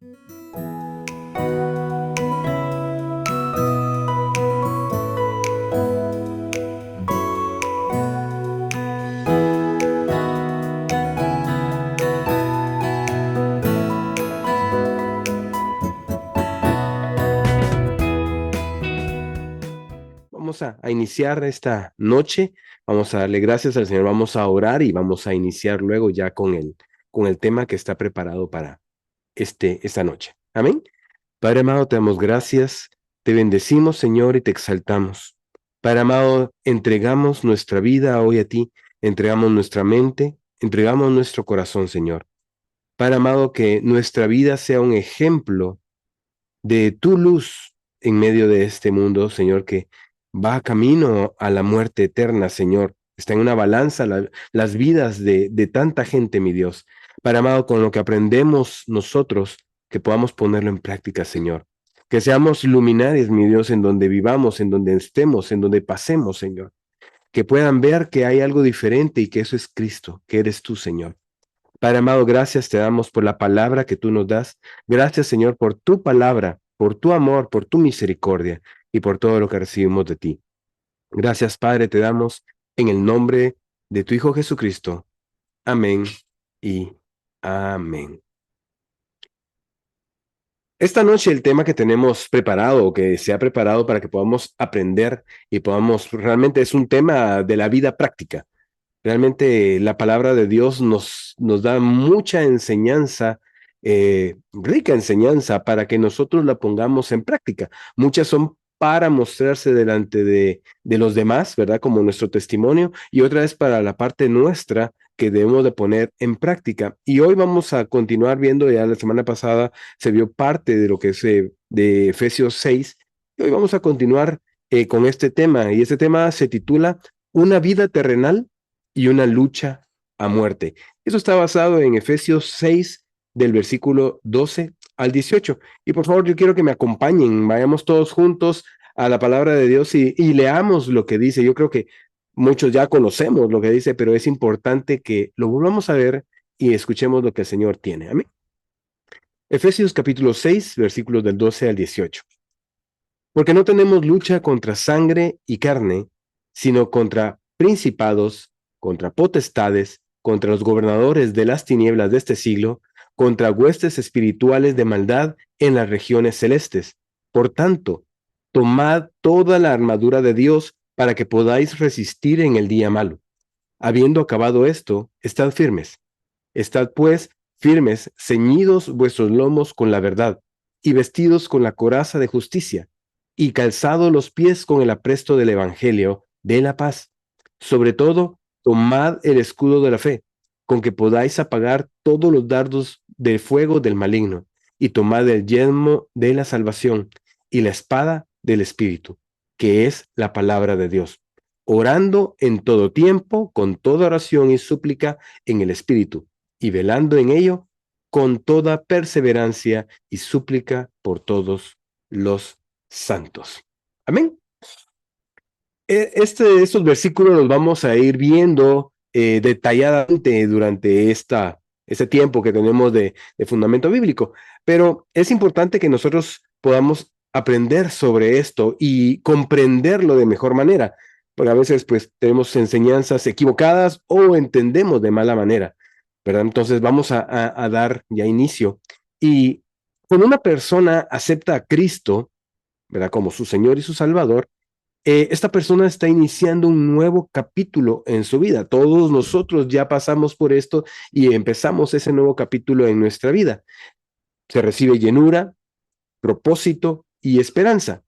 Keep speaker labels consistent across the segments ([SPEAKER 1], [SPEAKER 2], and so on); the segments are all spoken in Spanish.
[SPEAKER 1] Vamos a iniciar esta noche, vamos a darle gracias al Señor, vamos a orar y vamos a iniciar luego ya con el tema que está preparado para esta noche. Amén. Padre amado, te damos gracias, te bendecimos, Señor, y te exaltamos. Padre amado, entregamos nuestra vida hoy a ti, entregamos nuestra mente, entregamos nuestro corazón, Señor. Padre amado, que nuestra vida sea un ejemplo de tu luz en medio de este mundo, Señor, que va camino a la muerte eterna, Señor. Está en una balanza las vidas de tanta gente, mi Dios. Padre amado, con lo que aprendemos nosotros, que podamos ponerlo en práctica, Señor. Que seamos luminares, mi Dios, en donde vivamos, en donde estemos, en donde pasemos, Señor. Que puedan ver que hay algo diferente y que eso es Cristo, que eres tú, Señor. Padre amado, gracias te damos por la palabra que tú nos das. Gracias, Señor, por tu palabra, por tu amor, por tu misericordia y por todo lo que recibimos de ti. Gracias, Padre, te damos en el nombre de tu Hijo Jesucristo. Amén y amén. Esta noche el tema que tenemos preparado, que se ha preparado para que podamos aprender y podamos, realmente es un tema de la vida práctica. Realmente la palabra de Dios nos da mucha enseñanza, rica enseñanza para que nosotros la pongamos en práctica. Muchas son para mostrarse delante de los demás, ¿verdad? Como nuestro testimonio, y otra es para la parte nuestra que debemos de poner en práctica. Y hoy vamos a continuar viendo, ya la semana pasada se vio parte de lo que es de Efesios 6, y hoy vamos a continuar con este tema, y este tema se titula Una vida terrenal y una lucha a muerte. Eso está basado en Efesios 6, del versículo 12 al 18. Y por favor, yo quiero que me acompañen, vayamos todos juntos a la palabra de Dios y leamos lo que dice. Yo creo que muchos ya conocemos lo que dice, pero es importante que lo volvamos a ver y escuchemos lo que el Señor tiene. Amén. Efesios capítulo 6, versículos del 12 al 18. Porque no tenemos lucha contra sangre y carne, sino contra principados, contra potestades, contra los gobernadores de las tinieblas de este siglo, contra huestes espirituales de maldad en las regiones celestes. Por tanto, tomad toda la armadura de Dios para que podáis resistir en el día malo. Habiendo acabado esto, estad firmes. Estad pues firmes, ceñidos vuestros lomos con la verdad, y vestidos con la coraza de justicia, y calzados los pies con el apresto del evangelio de la paz. Sobre todo, tomad el escudo de la fe, con que podáis apagar todos los dardos del fuego del maligno, y tomad el yelmo de la salvación y la espada del Espíritu, que es la palabra de Dios, orando en todo tiempo, con toda oración y súplica en el Espíritu, y velando en ello con toda perseverancia y súplica por todos los santos. Amén. Estos versículos los vamos a ir viendo detalladamente durante este tiempo que tenemos de fundamento bíblico, pero es importante que nosotros podamos aprender sobre esto y comprenderlo de mejor manera, porque a veces pues tenemos enseñanzas equivocadas o entendemos de mala manera, ¿verdad? Entonces vamos a dar ya inicio. Y cuando una persona acepta a Cristo, ¿verdad? Como su Señor y su Salvador, esta persona está iniciando un nuevo capítulo en su vida. Todos nosotros ya pasamos por esto y empezamos ese nuevo capítulo en nuestra vida. Se recibe llenura, propósito y esperanza.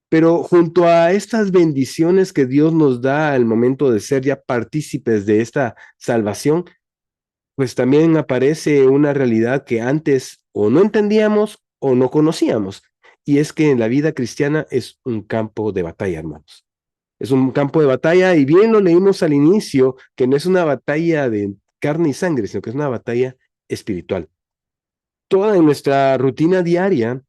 [SPEAKER 1] Pero junto a estas bendiciones que Dios nos da al momento de ser ya partícipes de esta salvación, pues también aparece una realidad que antes o no entendíamos o no conocíamos. Y es que en la vida cristiana es un campo de batalla, hermanos. Es un campo de batalla y bien lo leímos al inicio, que no es una batalla de carne y sangre, sino que es una batalla espiritual. Toda en nuestra rutina diaria,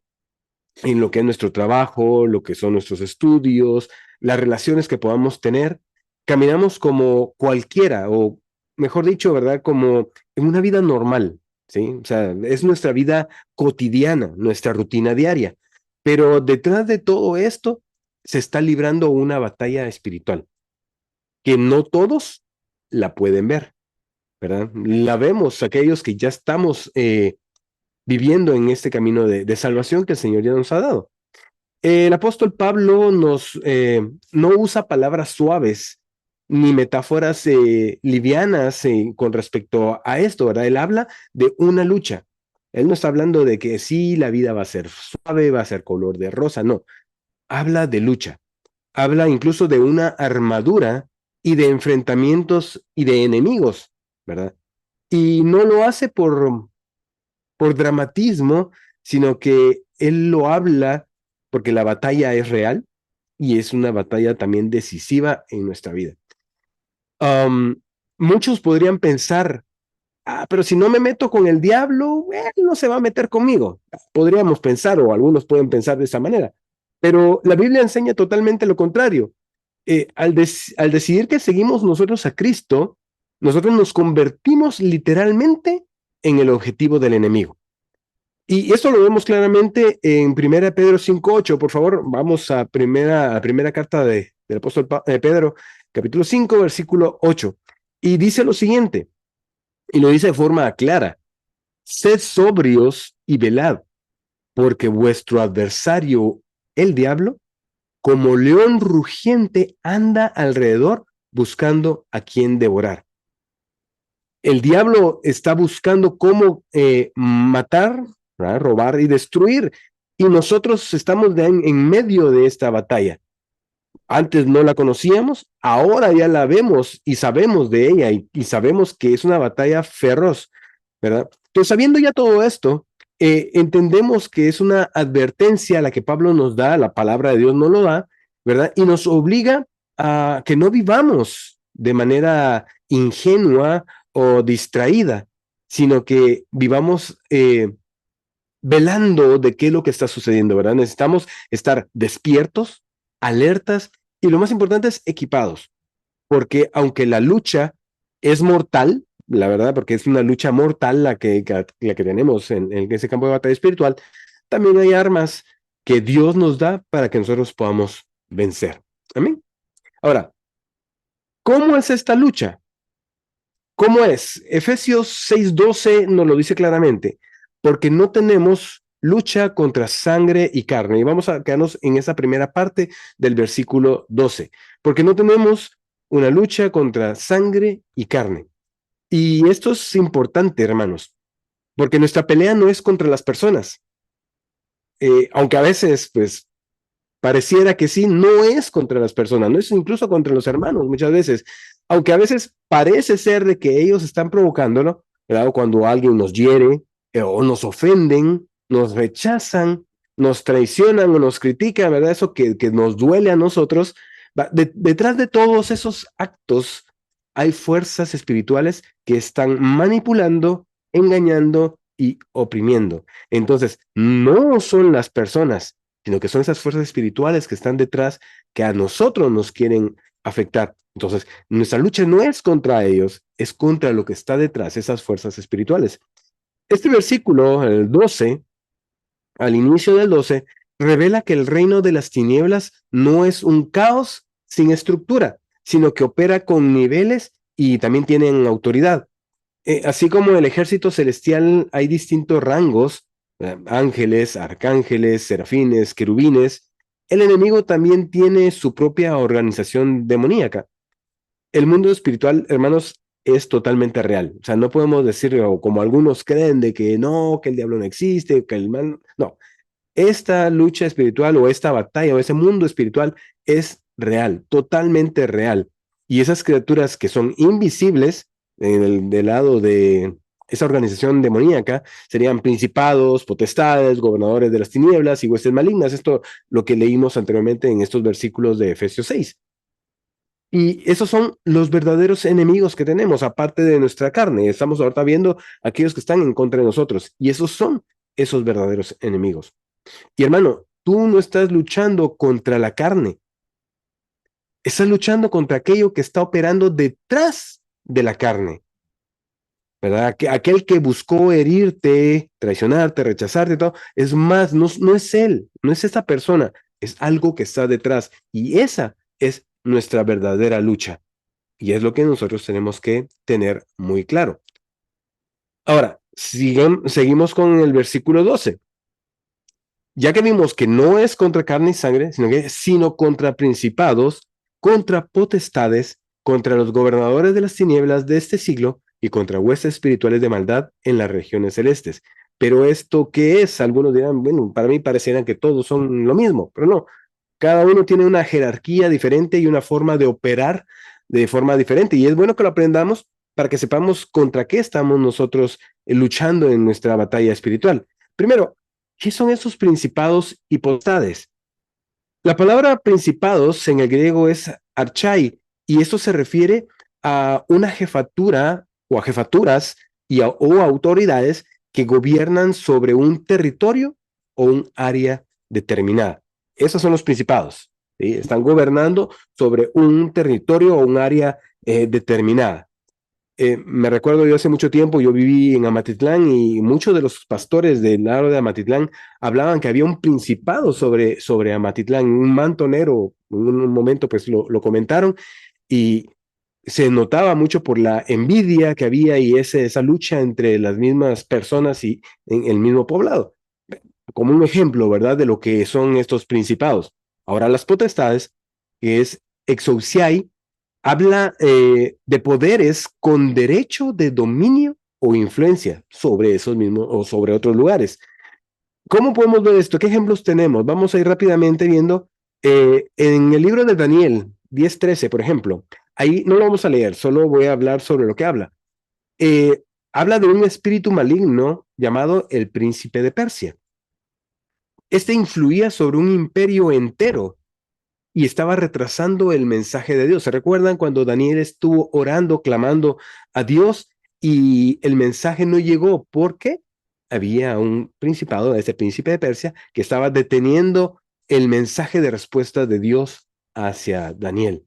[SPEAKER 1] en lo que es nuestro trabajo, lo que son nuestros estudios, las relaciones que podamos tener, caminamos como cualquiera, o mejor dicho, ¿verdad? Como en una vida normal. ¿sí? O sea, es nuestra vida cotidiana, nuestra rutina diaria. Pero detrás de todo esto se está librando una batalla espiritual que no todos la pueden ver, ¿verdad? La vemos aquellos que ya estamos viviendo en este camino de salvación que el Señor ya nos ha dado. El apóstol Pablo no usa palabras suaves ni metáforas livianas con respecto a esto, ¿verdad? Él habla de una lucha. Él no está hablando de que sí, la vida va a ser suave, va a ser color de rosa, no. Habla de lucha. Habla incluso de una armadura y de enfrentamientos y de enemigos, ¿verdad? Y no lo hace por dramatismo, sino que él lo habla porque la batalla es real y es una batalla también decisiva en nuestra vida. Um, Muchos podrían pensar, pero si no me meto con el diablo, él no se va a meter conmigo. Podríamos pensar, o algunos pueden pensar de esa manera, pero la Biblia enseña totalmente lo contrario. Al decidir que seguimos nosotros a Cristo, nosotros nos convertimos literalmente en el objetivo del enemigo. Y esto lo vemos claramente en 1 Pedro 5:8. Por favor, vamos a primera carta del apóstol Pedro, capítulo 5, versículo 8. Y dice lo siguiente, y lo dice de forma clara: sed sobrios y velad, porque vuestro adversario, el diablo, como león rugiente, anda alrededor buscando a quien devorar. El diablo está buscando cómo matar, ¿verdad? Robar y destruir. Y nosotros estamos en medio de esta batalla. Antes no la conocíamos, ahora ya la vemos y sabemos de ella y sabemos que es una batalla feroz, ¿verdad? Entonces, sabiendo ya todo esto, entendemos que es una advertencia la que Pablo nos da, la palabra de Dios nos lo da, ¿verdad? Y nos obliga a que no vivamos de manera ingenua o distraída, sino que vivamos velando de qué es lo que está sucediendo, ¿verdad? Necesitamos estar despiertos, alertas y lo más importante es equipados, porque aunque la lucha es mortal, la verdad, porque es una lucha mortal la que tenemos en ese campo de batalla espiritual, también hay armas que Dios nos da para que nosotros podamos vencer. Amén. Ahora, ¿cómo es esta lucha? ¿Cómo es? Efesios 6:12 nos lo dice claramente, porque no tenemos lucha contra sangre y carne. Y vamos a quedarnos en esa primera parte del versículo 12, porque no tenemos una lucha contra sangre y carne. Y esto es importante, hermanos, porque nuestra pelea no es contra las personas, aunque a veces, pues, pareciera que sí, no es contra las personas, no es incluso contra los hermanos muchas veces, aunque a veces parece ser de que ellos están provocándolo, ¿verdad? Cuando alguien nos hiere o nos ofenden, nos rechazan, nos traicionan o nos critican, ¿verdad? Eso que nos duele a nosotros. Detrás de todos esos actos hay fuerzas espirituales que están manipulando, engañando y oprimiendo. Entonces, no son las personas, sino que son esas fuerzas espirituales que están detrás que a nosotros nos quieren afectar. Entonces, nuestra lucha no es contra ellos, es contra lo que está detrás, esas fuerzas espirituales. Este versículo, el 12, al inicio del 12, revela que el reino de las tinieblas no es un caos sin estructura, sino que opera con niveles y también tienen autoridad. Así como en el ejército celestial hay distintos rangos, ángeles, arcángeles, serafines, querubines, el enemigo también tiene su propia organización demoníaca. El mundo espiritual, hermanos, es totalmente real. O sea, no podemos decir, o como algunos creen, de que no, que el diablo no existe, que el mal. No, esta lucha espiritual o esta batalla o ese mundo espiritual es real, totalmente real. Y esas criaturas que son invisibles del lado de esa organización demoníaca serían principados, potestades, gobernadores de las tinieblas y huestes malignas. Esto lo que leímos anteriormente en estos versículos de Efesios 6. Y esos son los verdaderos enemigos que tenemos, aparte de nuestra carne. Estamos ahorita viendo aquellos que están en contra de nosotros. Y esos son esos verdaderos enemigos. Y hermano, tú no estás luchando contra la carne, estás luchando contra aquello que está operando detrás de la carne. ¿verdad? Aquel que buscó herirte, traicionarte, rechazarte, todo, es más, no, no es él, no es esa persona, es algo que está detrás. Y esa es nuestra verdadera lucha. Y es lo que nosotros tenemos que tener muy claro. Ahora, seguimos con el versículo 12. Ya que vimos que no es contra carne y sangre, sino contra principados, contra potestades, contra los gobernadores de las tinieblas de este siglo y contra huestes espirituales de maldad en las regiones celestes. Pero esto, ¿qué es? Algunos dirán, bueno, para mí pareciera que todos son lo mismo, pero no. Cada uno tiene una jerarquía diferente y una forma de operar de forma diferente. Y es bueno que lo aprendamos para que sepamos contra qué estamos nosotros luchando en nuestra batalla espiritual. Primero, ¿qué son esos principados y potestades? La palabra principados en el griego es archai, y esto se refiere a una jefatura o a jefaturas o autoridades que gobiernan sobre un territorio o un área determinada. Esos son los principados. ¿Sí? Están gobernando sobre un territorio o un área determinada. Me recuerdo yo hace mucho tiempo, yo viví en Amatitlán y muchos de los pastores del lado de Amatitlán hablaban que había un principado sobre Amatitlán, un mantonero, en un momento pues lo comentaron y se notaba mucho por la envidia que había y esa lucha entre las mismas personas y en el mismo poblado. Como un ejemplo, ¿verdad?, de lo que son estos principados. Ahora las potestades, que es exousiai, habla de poderes con derecho de dominio o influencia sobre esos mismos o sobre otros lugares. ¿Cómo podemos ver esto? ¿Qué ejemplos tenemos? Vamos a ir rápidamente viendo en el libro de Daniel 10:13, por ejemplo. Ahí no lo vamos a leer, solo voy a hablar sobre lo que habla. Eh, Habla de un espíritu maligno llamado el príncipe de Persia. Este influía sobre un imperio entero y estaba retrasando el mensaje de Dios. ¿Se recuerdan cuando Daniel estuvo orando, clamando a Dios y el mensaje no llegó? Porque había un principado, ese príncipe de Persia, que estaba deteniendo el mensaje de respuesta de Dios hacia Daniel.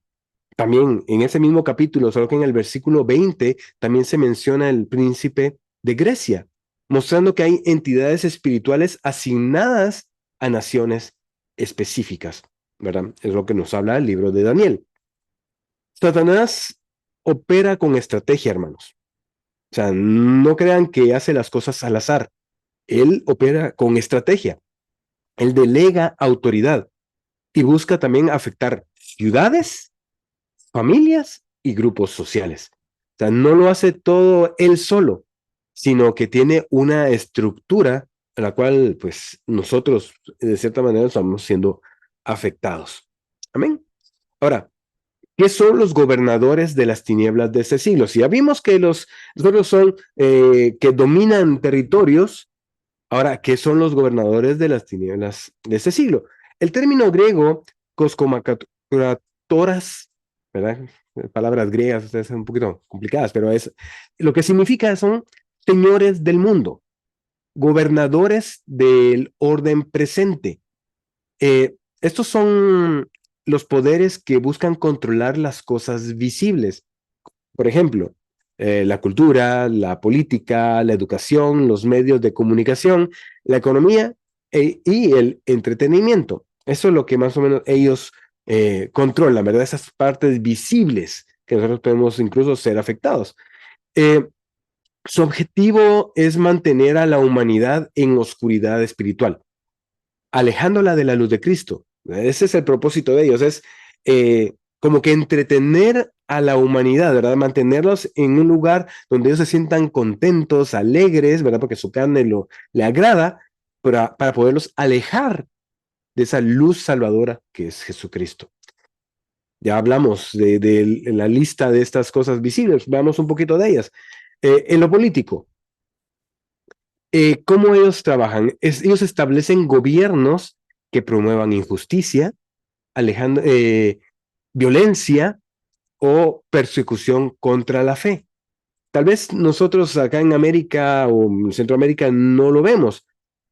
[SPEAKER 1] También en ese mismo capítulo, solo que en el versículo 20, también se menciona el príncipe de Grecia, mostrando que hay entidades espirituales asignadas a naciones específicas, ¿verdad? Es lo que nos habla el libro de Daniel. Satanás opera con estrategia, hermanos. O sea, no crean que hace las cosas al azar. Él opera con estrategia. Él delega autoridad y busca también afectar ciudades, familias y grupos sociales. O sea, no lo hace todo él solo, sino que tiene una estructura a la cual, pues, nosotros, de cierta manera, estamos siendo afectados. Amén. Ahora, ¿qué son los gobernadores de las tinieblas de este siglo? Si ya vimos que los otros son que dominan territorios, ahora, ¿qué son los gobernadores de las tinieblas de este siglo? El término griego, coscomacatoratoras, ¿verdad? Palabras griegas, ustedes son un poquito complicadas, pero es lo que significa son señores del mundo, gobernadores del orden presente. Estos son los poderes que buscan controlar las cosas visibles. Por ejemplo, la cultura, la política, la educación, los medios de comunicación, la economía y el entretenimiento. Eso es lo que más o menos ellos controlan, ¿verdad? Esas partes visibles que nosotros podemos incluso ser afectados. Eh, Su objetivo es mantener a la humanidad en oscuridad espiritual, alejándola de la luz de Cristo. Ese es el propósito de ellos, es como que entretener a la humanidad, ¿verdad? Mantenerlos en un lugar donde ellos se sientan contentos, alegres, ¿verdad? Porque su carne le agrada, para poderlos alejar de esa luz salvadora que es Jesucristo. Ya hablamos de la lista de estas cosas visibles, veamos un poquito de ellas. En lo político, ¿cómo ellos trabajan? Ellos establecen gobiernos que promuevan injusticia, alejando, violencia o persecución contra la fe. Tal vez nosotros acá en América o en Centroamérica no lo vemos,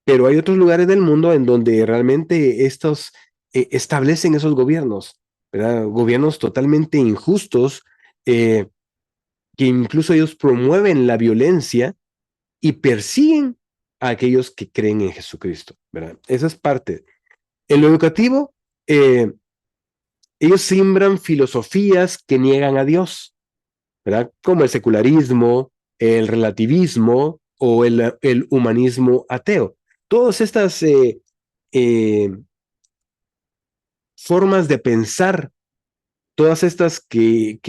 [SPEAKER 1] pero hay otros lugares del mundo en donde realmente estos establecen esos gobiernos, ¿verdad? Gobiernos totalmente injustos, eh, que incluso ellos promueven la violencia y persiguen a aquellos que creen en Jesucristo, ¿verdad? Esa es parte. En lo educativo, ellos siembran filosofías que niegan a Dios, ¿verdad? Como el secularismo, el relativismo o el humanismo ateo. Todas estas eh, formas de pensar, todas estas que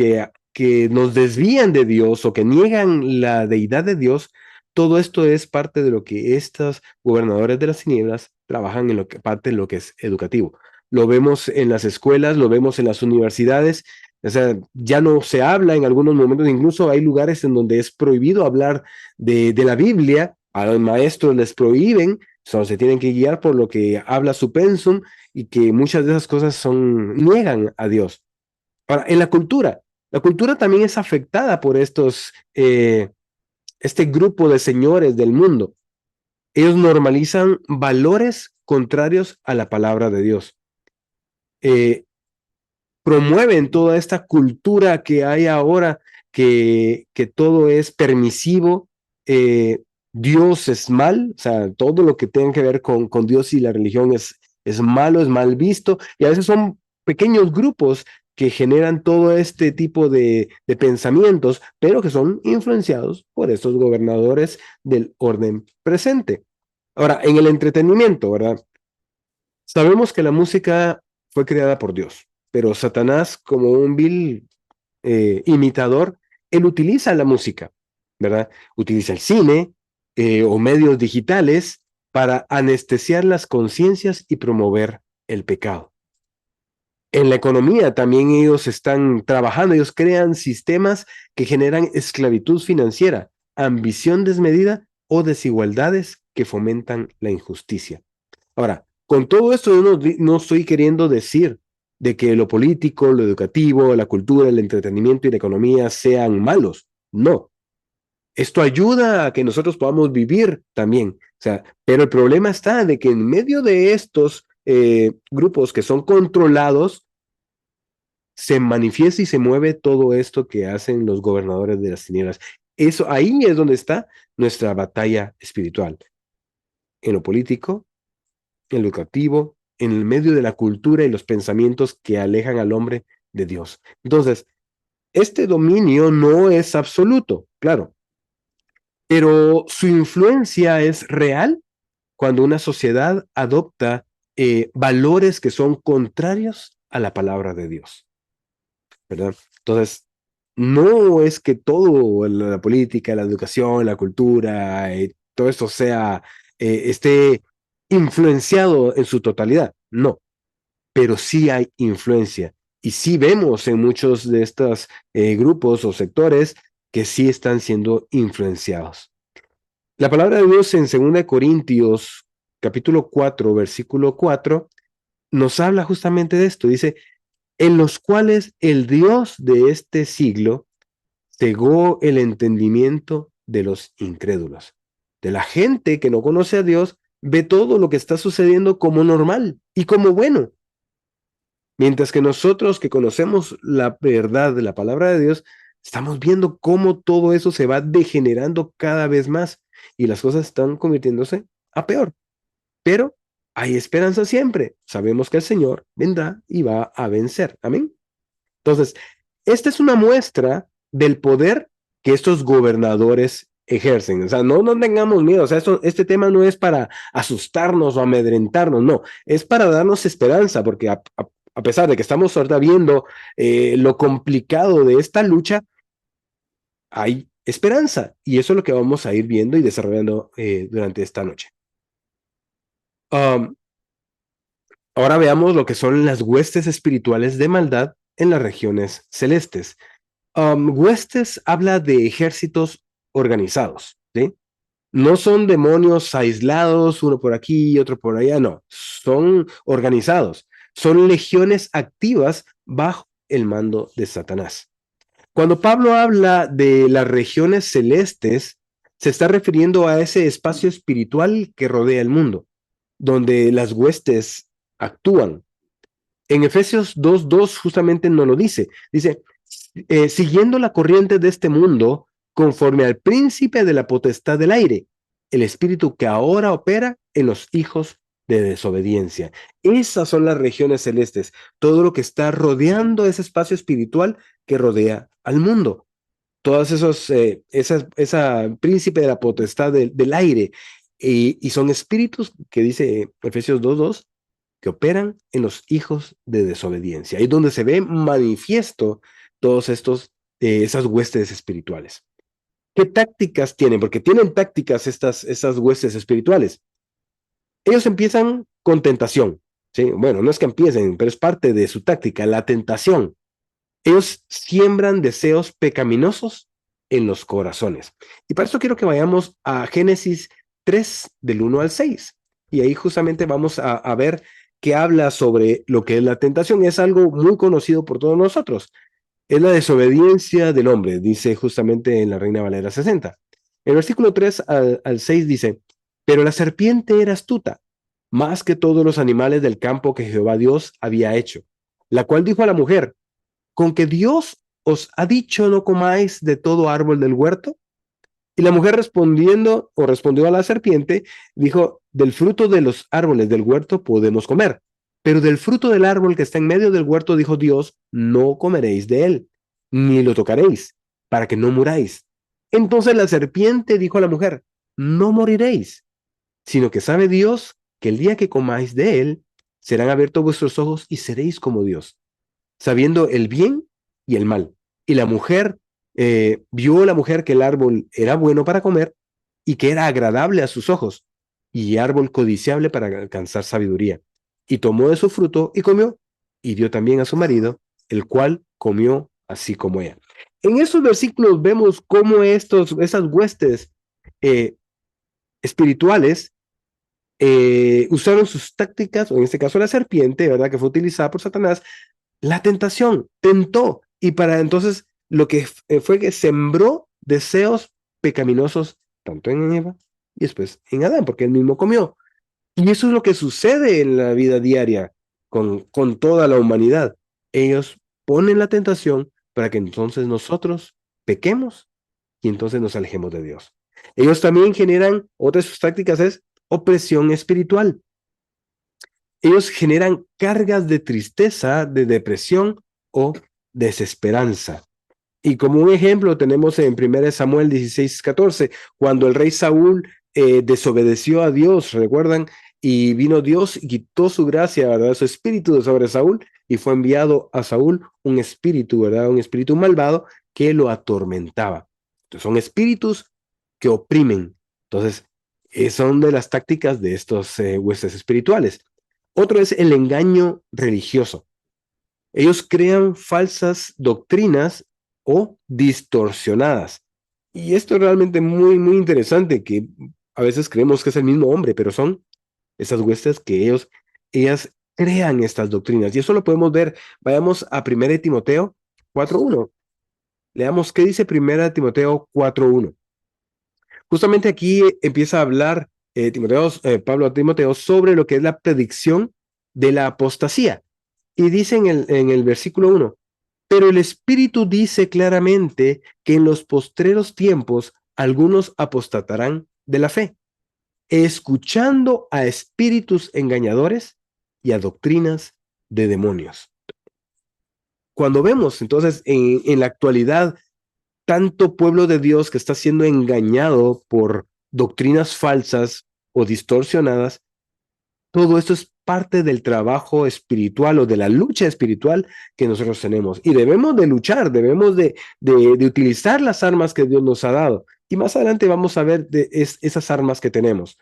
[SPEAKER 1] nos desvían de Dios o que niegan la deidad de Dios, todo esto es parte de lo que estos gobernadores de las tinieblas trabajan en lo que parte de lo que es educativo. Lo vemos en las escuelas, lo vemos en las universidades, o sea, ya no se habla en algunos momentos, incluso hay lugares en donde es prohibido hablar de la Biblia, a los maestros les prohíben, solo se tienen que guiar por lo que habla su pensum y que muchas de esas cosas niegan a Dios. Ahora, en la cultura también es afectada por este grupo de señores del mundo. Ellos normalizan valores contrarios a la palabra de Dios. Eh, Promueven toda esta cultura que hay ahora, que todo es permisivo, Dios es mal, o sea, todo lo que tenga que ver con Dios y la religión es malo, es mal visto, y a veces son pequeños grupos que generan todo este tipo de pensamientos, pero que son influenciados por estos gobernadores del orden presente. Ahora, en el entretenimiento, ¿verdad? Sabemos que la música fue creada por Dios, pero Satanás, como un vil imitador, él utiliza la música, ¿verdad? Utiliza el cine o medios digitales para anestesiar las conciencias y promover el pecado. En la economía también ellos están trabajando, ellos crean sistemas que generan esclavitud financiera, ambición desmedida o desigualdades que fomentan la injusticia. Ahora, con todo esto yo no estoy queriendo decir de que lo político, lo educativo, la cultura, el entretenimiento y la economía sean malos. No. Esto ayuda a que nosotros podamos vivir también. O sea, pero el problema está de que en medio de estos grupos que son controlados, se manifiesta y se mueve todo esto que hacen los gobernadores de las tinieblas. Eso ahí es donde está nuestra batalla espiritual. En lo político, en lo educativo, en el medio de la cultura y los pensamientos que alejan al hombre de Dios. Entonces, este dominio no es absoluto, claro, pero su influencia es real cuando una sociedad adopta valores que son contrarios a la palabra de Dios, ¿verdad? Entonces, no es que todo, la política, la educación, la cultura, todo esto esté influenciado en su totalidad, no, pero sí hay influencia. Y sí vemos en muchos de estos grupos o sectores que sí están siendo influenciados. La palabra de Dios en 2 Corintios capítulo 4, versículo 4, nos habla justamente de esto. Dice, en los cuales el Dios de este siglo cegó el entendimiento de los incrédulos. De la gente que no conoce a Dios, ve todo lo que está sucediendo como normal y como bueno. Mientras que nosotros que conocemos la verdad de la palabra de Dios, estamos viendo cómo todo eso se va degenerando cada vez más y las cosas están convirtiéndose a peor. Pero hay esperanza siempre. Sabemos que el Señor vendrá y va a vencer. Amén. Entonces, esta es una muestra del poder que estos gobernadores ejercen. O sea, no tengamos miedo. O sea, este tema no es para asustarnos o amedrentarnos, no. Es para darnos esperanza, porque a pesar de que estamos ahorita viendo lo complicado de esta lucha, hay esperanza. Y eso es lo que vamos a ir viendo y desarrollando durante esta noche. Um, Ahora veamos lo que son las huestes espirituales de maldad en las regiones celestes. Huestes habla de ejércitos organizados, ¿sí? No son demonios aislados, uno por aquí y otro por allá, no, son organizados, son legiones activas bajo el mando de Satanás. Cuando Pablo habla de las regiones celestes, se está refiriendo a ese espacio espiritual que rodea el mundo, donde las huestes actúan. En Efesios 2:2 justamente nos lo dice. Dice, siguiendo la corriente de este mundo, conforme al príncipe de la potestad del aire, el espíritu que ahora opera en los hijos de desobediencia. Esas son las regiones celestes, todo lo que está rodeando ese espacio espiritual que rodea al mundo. Todas esa príncipe de la potestad del aire, y son espíritus que dice Efesios 2:2, que operan en los hijos de desobediencia. Ahí es donde se ve manifiesto todos esas huestes espirituales. ¿Qué tácticas tienen? Porque tienen tácticas estas huestes espirituales. Ellos empiezan con tentación, ¿sí? Bueno, no es que empiecen, pero es parte de su táctica, la tentación. Ellos siembran deseos pecaminosos en los corazones. Y para eso quiero que vayamos a Génesis 3, del 1 al 6. Y ahí justamente vamos a ver que habla sobre lo que es la tentación. Es algo muy conocido por todos nosotros. Es la desobediencia del hombre, dice justamente en la Reina Valera 60. El versículo 3 al 6 dice, pero la serpiente era astuta, más que todos los animales del campo que Jehová Dios había hecho, la cual dijo a la mujer, ¿con que Dios os ha dicho no comáis de todo árbol del huerto? Y la mujer respondió a la serpiente, dijo, del fruto de los árboles del huerto podemos comer, pero del fruto del árbol que está en medio del huerto, dijo Dios, no comeréis de él, ni lo tocaréis, para que no muráis. Entonces la serpiente dijo a la mujer, no moriréis, sino que sabe Dios que el día que comáis de él, serán abiertos vuestros ojos y seréis como Dios, sabiendo el bien y el mal. Y la mujer, vio la mujer que el árbol era bueno para comer y que era agradable a sus ojos, y árbol codiciable para alcanzar sabiduría. Y tomó de su fruto y comió, y dio también a su marido, el cual comió así como ella. En estos versículos vemos cómo esas huestes eh, espirituales usaron sus tácticas, o en este caso la serpiente, ¿verdad? Que fue utilizada por Satanás. La tentación tentó, y para entonces lo que fue que sembró deseos pecaminosos tanto en Eva y después en Adán, porque él mismo comió. Y eso es lo que sucede en la vida diaria con toda la humanidad. Ellos ponen la tentación para que entonces nosotros pequemos y entonces nos alejemos de Dios. Ellos también generan, otra de sus tácticas es opresión espiritual. Ellos generan cargas de tristeza, de depresión o desesperanza. Y como un ejemplo tenemos en 1 Samuel 16:14, cuando el rey Saúl desobedeció a Dios, ¿recuerdan? Y vino Dios y quitó su gracia, ¿verdad? Su espíritu sobre Saúl, y fue enviado a Saúl un espíritu, ¿verdad? Un espíritu malvado que lo atormentaba. Entonces, son espíritus que oprimen. Entonces, son de las tácticas de estos huestes espirituales. Otro es el engaño religioso. Ellos crean falsas doctrinas o distorsionadas. Y esto es realmente muy, muy interesante, que a veces creemos que es el mismo hombre, pero son esas huestes que ellas crean estas doctrinas. Y eso lo podemos ver. Vayamos a 1 Timoteo 4:1. Leamos qué dice 1 Timoteo 4:1. Justamente aquí empieza a hablar Pablo a Timoteo sobre lo que es la predicción de la apostasía. Y dice en el versículo 1, pero el Espíritu dice claramente que en los postreros tiempos algunos apostatarán de la fe, escuchando a espíritus engañadores y a doctrinas de demonios. Cuando vemos entonces en la actualidad tanto pueblo de Dios que está siendo engañado por doctrinas falsas o distorsionadas, todo esto es parte del trabajo espiritual o de la lucha espiritual que nosotros tenemos. Y debemos de luchar, debemos de utilizar las armas que Dios nos ha dado. Y más adelante vamos a ver esas armas que tenemos,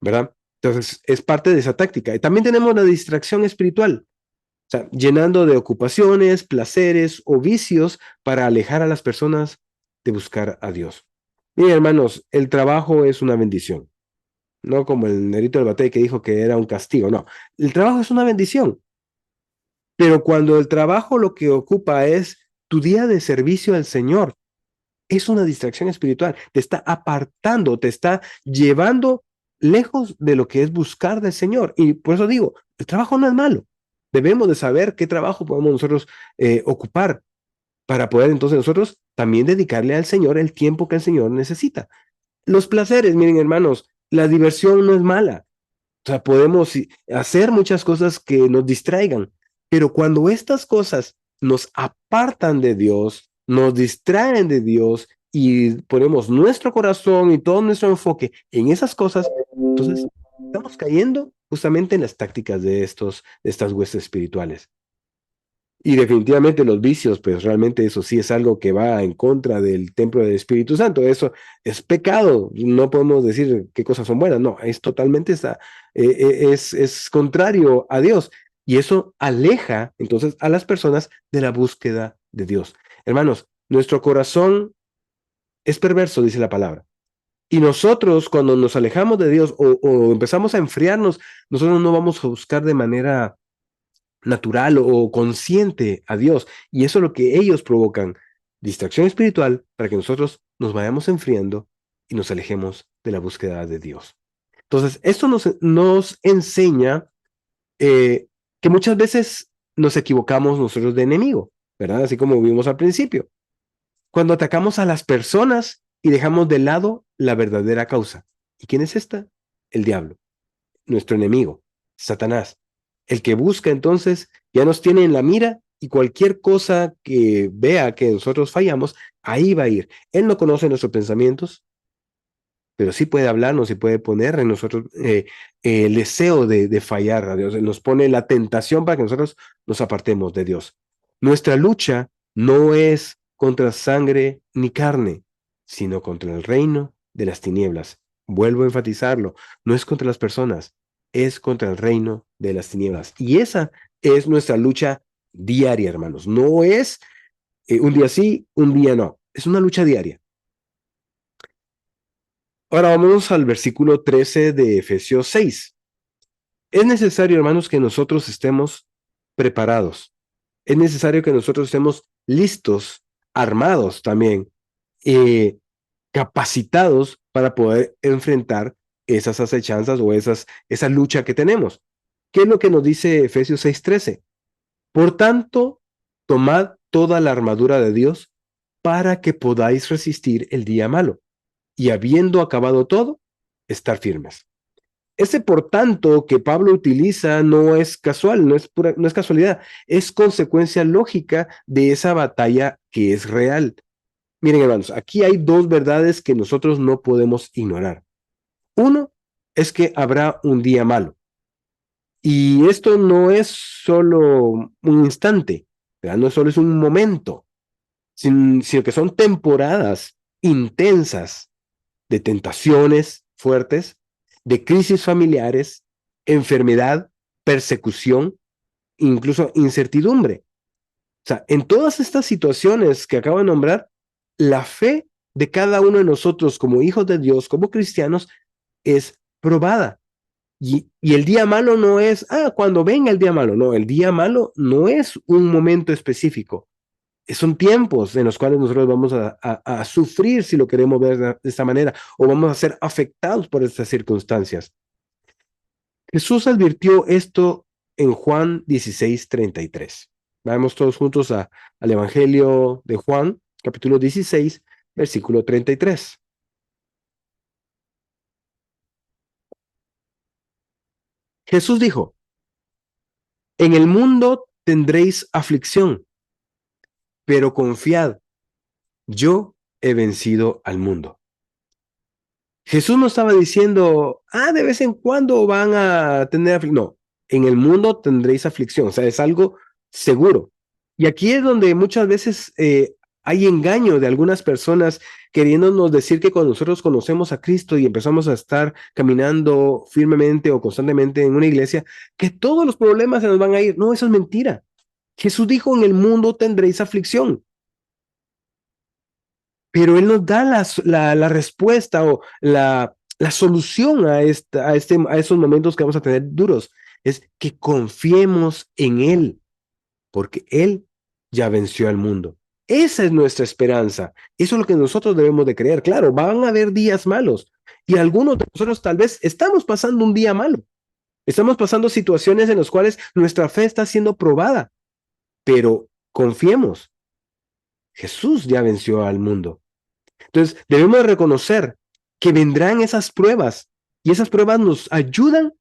[SPEAKER 1] ¿verdad? Entonces, es parte de esa táctica. Y también tenemos la distracción espiritual, o sea, llenando de ocupaciones, placeres o vicios para alejar a las personas de buscar a Dios. Miren, hermanos, el trabajo es una bendición. No como el negrito del batey que dijo que era un castigo, no. El trabajo es una bendición, pero cuando el trabajo lo que ocupa es tu día de servicio al Señor, es una distracción espiritual, te está apartando, te está llevando lejos de lo que es buscar del Señor. Y por eso digo, el trabajo no es malo. Debemos de saber qué trabajo podemos nosotros ocupar, para poder entonces nosotros también dedicarle al Señor el tiempo que el Señor necesita. Los placeres, miren hermanos, la diversión no es mala. O sea, podemos hacer muchas cosas que nos distraigan, pero cuando estas cosas nos apartan de Dios, nos distraen de Dios y ponemos nuestro corazón y todo nuestro enfoque en esas cosas, entonces estamos cayendo justamente en las tácticas de estas huestes espirituales. Y definitivamente los vicios, pues realmente eso sí es algo que va en contra del templo del Espíritu Santo. Eso es pecado. No podemos decir qué cosas son buenas. No, es totalmente es contrario a Dios. Y eso aleja entonces a las personas de la búsqueda de Dios. Hermanos, nuestro corazón es perverso, dice la palabra. Y nosotros cuando nos alejamos de Dios o empezamos a enfriarnos, nosotros no vamos a buscar de manera natural o consciente a Dios. Y eso es lo que ellos provocan, distracción espiritual para que nosotros nos vayamos enfriando y nos alejemos de la búsqueda de Dios. Entonces, esto nos enseña que muchas veces nos equivocamos nosotros de enemigo, ¿verdad? Así como vimos al principio. Cuando atacamos a las personas y dejamos de lado la verdadera causa. ¿Y quién es esta? El diablo, nuestro enemigo, Satanás. El que busca entonces ya nos tiene en la mira y cualquier cosa que vea que nosotros fallamos, ahí va a ir. Él no conoce nuestros pensamientos, pero sí puede hablarnos y puede poner en nosotros el deseo de fallar a Dios. Él nos pone la tentación para que nosotros nos apartemos de Dios. Nuestra lucha no es contra sangre ni carne, sino contra el reino de las tinieblas. Vuelvo a enfatizarlo, no es contra las personas, es contra el reino de las tinieblas. Y esa es nuestra lucha diaria, hermanos. No es un día sí, un día no. Es una lucha diaria. Ahora vamos al versículo 13 de Efesios 6. Es necesario, hermanos, que nosotros estemos preparados. Es necesario que nosotros estemos listos, armados también, eh, capacitados para poder enfrentar esas acechanzas o esa lucha que tenemos. ¿Qué es lo que nos dice Efesios 6:13? Por tanto, tomad toda la armadura de Dios para que podáis resistir el día malo y habiendo acabado todo, estar firmes. Ese por tanto que Pablo utiliza no es casual, no es casualidad, es consecuencia lógica de esa batalla que es real. Miren, hermanos, aquí hay dos verdades que nosotros no podemos ignorar. Uno es que habrá un día malo. Y esto no es solo un instante, ¿verdad? No solo es un momento, sino que son temporadas intensas de tentaciones fuertes, de crisis familiares, enfermedad, persecución, incluso incertidumbre. O sea, en todas estas situaciones que acabo de nombrar, la fe de cada uno de nosotros como hijos de Dios, como cristianos, es probada. Y el día malo no es, cuando venga el día malo, no, el día malo no es un momento específico, son tiempos en los cuales nosotros vamos a sufrir, si lo queremos ver de esta manera, o vamos a ser afectados por estas circunstancias. Jesús advirtió esto en Juan 16:33. Vamos todos juntos al Evangelio de Juan, capítulo 16, versículo 33. Jesús dijo, en el mundo tendréis aflicción, pero confiad, yo he vencido al mundo. Jesús no estaba diciendo, de vez en cuando van a tener aflicción. No, en el mundo tendréis aflicción, o sea, es algo seguro. Y aquí es donde muchas veces hay engaño de algunas personas queriéndonos decir que cuando nosotros conocemos a Cristo y empezamos a estar caminando firmemente o constantemente en una iglesia, que todos los problemas se nos van a ir. No, eso es mentira. Jesús dijo, en el mundo tendréis aflicción. Pero Él nos da la respuesta o la solución a esos momentos que vamos a tener duros. Es que confiemos en Él, porque Él ya venció al mundo. Esa es nuestra esperanza. Eso es lo que nosotros debemos de creer. Claro, van a haber días malos y algunos de nosotros tal vez estamos pasando un día malo. Estamos pasando situaciones en las cuales nuestra fe está siendo probada, pero confiemos. Jesús ya venció al mundo. Entonces, debemos de reconocer que vendrán esas pruebas y esas pruebas nos ayudan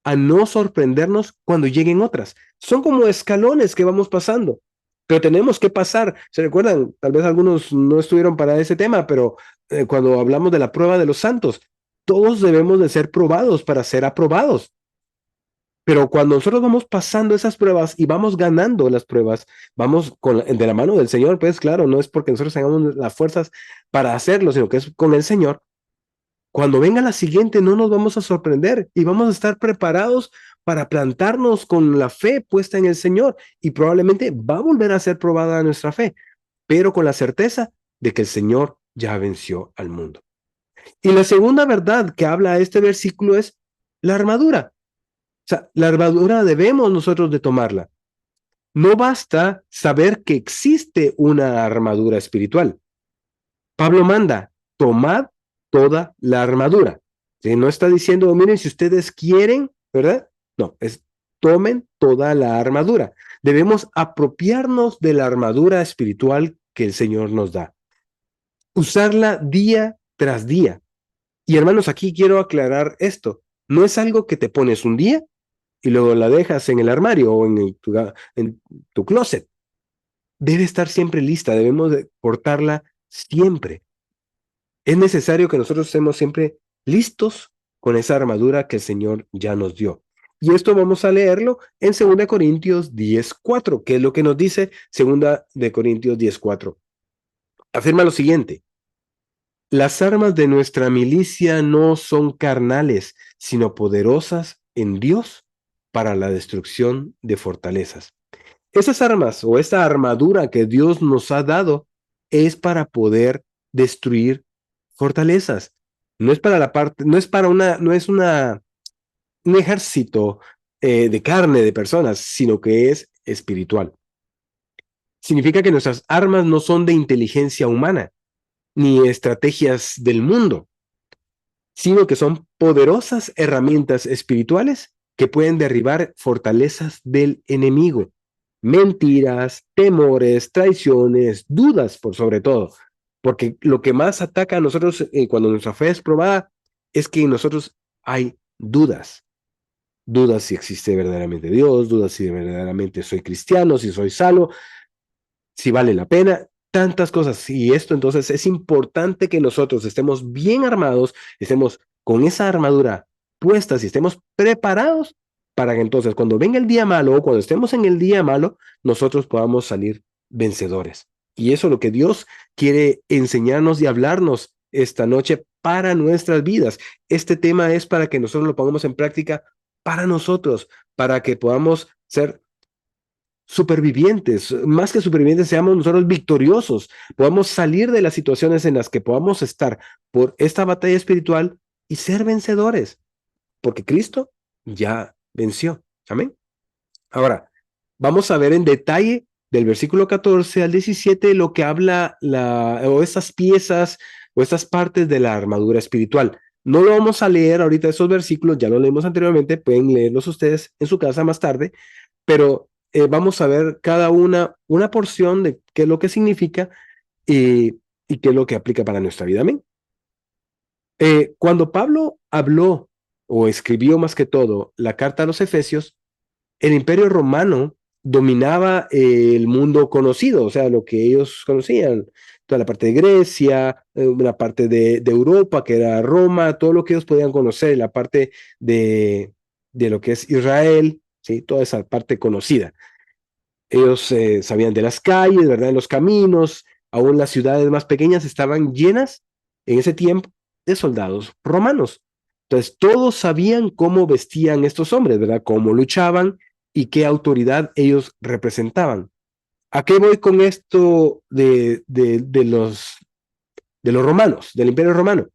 [SPEAKER 1] a no sorprendernos cuando lleguen otras. Son como escalones que vamos pasando, pero tenemos que pasar. ¿Se recuerdan? Tal vez algunos no estuvieron para ese tema, pero cuando hablamos de la prueba de los santos, todos debemos de ser probados para ser aprobados. Pero cuando nosotros vamos pasando esas pruebas y vamos ganando las pruebas, vamos de la mano del Señor, pues claro, no es porque nosotros tengamos las fuerzas para hacerlo, sino que es con el Señor. Cuando venga la siguiente, no nos vamos a sorprender y vamos a estar preparados para plantarnos con la fe puesta en el Señor y probablemente va a volver a ser probada nuestra fe, pero con la certeza de que el Señor ya venció al mundo. Y la segunda verdad que habla este versículo es la armadura. O sea, la armadura debemos nosotros de tomarla. No basta saber que existe una armadura espiritual. Pablo manda, tomad toda la armadura. ¿Sí? No está diciendo, miren, si ustedes quieren, ¿verdad? No, es tomen toda la armadura. Debemos apropiarnos de la armadura espiritual que el Señor nos da. Usarla día tras día. Y hermanos, aquí quiero aclarar esto. No es algo que te pones un día y luego la dejas en el armario o en tu closet. Debe estar siempre lista, debemos de portarla siempre. Es necesario que nosotros estemos siempre listos con esa armadura que el Señor ya nos dio. Y esto vamos a leerlo en 2 Corintios 10:4, que es lo que nos dice 2 Corintios 10:4. Afirma lo siguiente: las armas de nuestra milicia no son carnales, sino poderosas en Dios para la destrucción de fortalezas. Esas armas o esa armadura que Dios nos ha dado es para poder destruir fortalezas. No es para la parte, no es para un ejército de carne de personas, sino que es espiritual. Significa que nuestras armas no son de inteligencia humana, ni estrategias del mundo, sino que son poderosas herramientas espirituales que pueden derribar fortalezas del enemigo, mentiras, temores, traiciones, dudas por sobre todo, porque lo que más ataca a nosotros cuando nuestra fe es probada es que en nosotros hay dudas. Dudas si existe verdaderamente Dios, dudas si verdaderamente soy cristiano, si soy salvo, si vale la pena, tantas cosas. Y esto entonces es importante que nosotros estemos bien armados, estemos con esa armadura puesta y estemos preparados para que entonces cuando venga el día malo o cuando estemos en el día malo, nosotros podamos salir vencedores. Y eso es lo que Dios quiere enseñarnos y hablarnos esta noche para nuestras vidas. Este tema es para que nosotros lo pongamos en práctica para nosotros, para que podamos ser supervivientes, más que supervivientes, seamos nosotros victoriosos, podamos salir de las situaciones en las que podamos estar por esta batalla espiritual y ser vencedores, porque Cristo ya venció. Amén. Ahora, vamos a ver en detalle del versículo 14 al 17 lo que habla o estas piezas o estas partes de la armadura espiritual. No lo vamos a leer ahorita esos versículos, ya lo leímos anteriormente, pueden leerlos ustedes en su casa más tarde, pero vamos a ver cada una porción de qué es lo que significa y qué es lo que aplica para nuestra vida. Amén. Cuando Pablo habló o escribió más que todo la carta a los Efesios, el Imperio Romano dominaba el mundo conocido, o sea, lo que ellos conocían, toda la parte de Grecia, una parte de Europa, que era Roma, todo lo que ellos podían conocer, la parte de lo que es Israel, ¿sí? Toda esa parte conocida. Ellos sabían de las calles, ¿verdad? De los caminos, aún las ciudades más pequeñas estaban llenas en ese tiempo de soldados romanos. Entonces, todos sabían cómo vestían estos hombres, ¿verdad? Cómo luchaban y qué autoridad ellos representaban. ¿A qué voy con esto de los romanos, del Imperio Romano?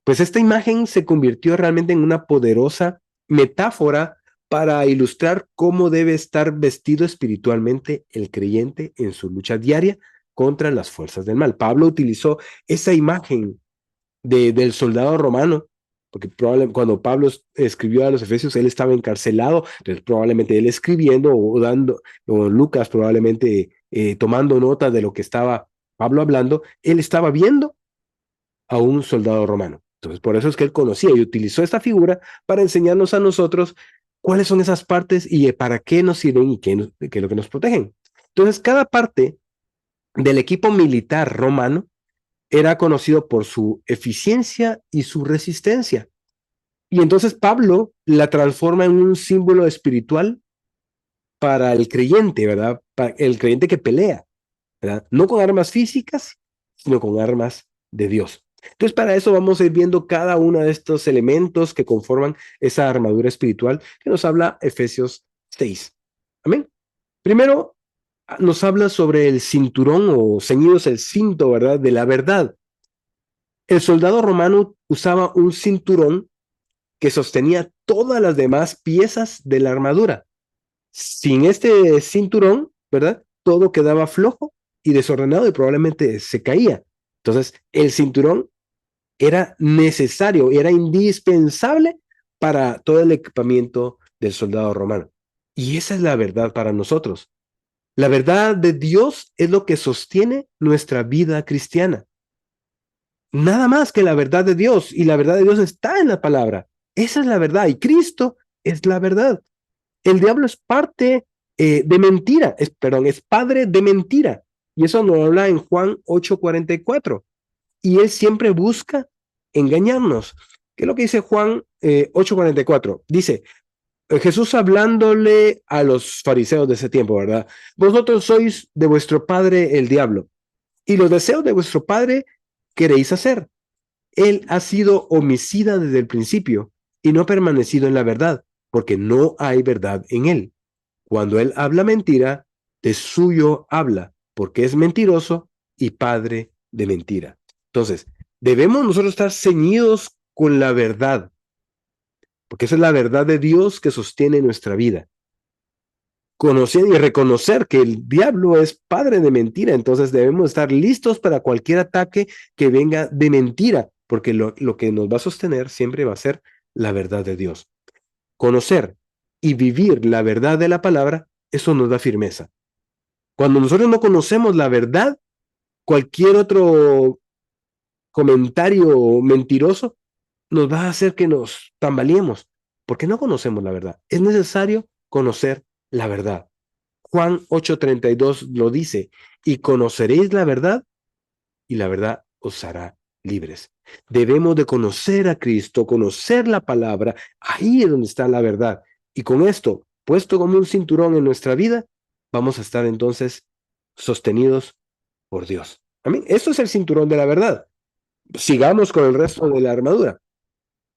[SPEAKER 1] Pues esta imagen se convirtió realmente en una poderosa metáfora para ilustrar cómo debe estar vestido espiritualmente el creyente en su lucha diaria contra las fuerzas del mal. Pablo utilizó esa imagen del soldado romano, porque probablemente cuando Pablo escribió a los Efesios, él estaba encarcelado, entonces probablemente él escribiendo o Lucas probablemente tomando nota de lo que estaba Pablo hablando, él estaba viendo a un soldado romano. Entonces, por eso es que él conocía y utilizó esta figura para enseñarnos a nosotros cuáles son esas partes y para qué nos sirven y qué es lo que nos protegen. Entonces, cada parte del equipo militar romano era conocido por su eficiencia y su resistencia. Y entonces Pablo la transforma en un símbolo espiritual para el creyente, ¿verdad? Para el creyente que pelea, ¿verdad? No con armas físicas, sino con armas de Dios. Entonces, para eso vamos a ir viendo cada uno de estos elementos que conforman esa armadura espiritual que nos habla Efesios 6. Amén. Primero, nos habla sobre el cinturón o ceñidos el cinto, ¿verdad? De la verdad. El soldado romano usaba un cinturón que sostenía todas las demás piezas de la armadura. Sin este cinturón, ¿verdad? Todo quedaba flojo y desordenado y probablemente se caía. Entonces, el cinturón era necesario, era indispensable para todo el equipamiento del soldado romano. Y esa es la verdad para nosotros. La verdad de Dios es lo que sostiene nuestra vida cristiana. Nada más que la verdad de Dios, y la verdad de Dios está en la palabra. Esa es la verdad, y Cristo es la verdad. El diablo es parte de mentira, perdón, es padre de mentira. Y eso nos habla en Juan 8:44. Y él siempre busca engañarnos. ¿Qué es lo que dice Juan 8:44? Dice, Jesús hablándole a los fariseos de ese tiempo, ¿verdad? Vosotros sois de vuestro padre el diablo, y los deseos de vuestro padre queréis hacer. Él ha sido homicida desde el principio y no ha permanecido en la verdad, porque no hay verdad en él. Cuando él habla mentira, de suyo habla, porque es mentiroso y padre de mentira. Entonces, debemos nosotros estar ceñidos con la verdad, porque esa es la verdad de Dios que sostiene nuestra vida. Conocer y reconocer que el diablo es padre de mentira, entonces debemos estar listos para cualquier ataque que venga de mentira, porque lo que nos va a sostener siempre va a ser la verdad de Dios. Conocer y vivir la verdad de la palabra, eso nos da firmeza. Cuando nosotros no conocemos la verdad, cualquier otro comentario mentiroso nos va a hacer que nos tambaleemos, porque no conocemos la verdad. Es necesario conocer la verdad. Juan 8:32 lo dice, y conoceréis la verdad, y la verdad os hará libres. Debemos de conocer a Cristo, conocer la palabra, ahí es donde está la verdad. Y con esto, puesto como un cinturón en nuestra vida, vamos a estar entonces sostenidos por Dios. Amén. Esto es el cinturón de la verdad. Sigamos con el resto de la armadura.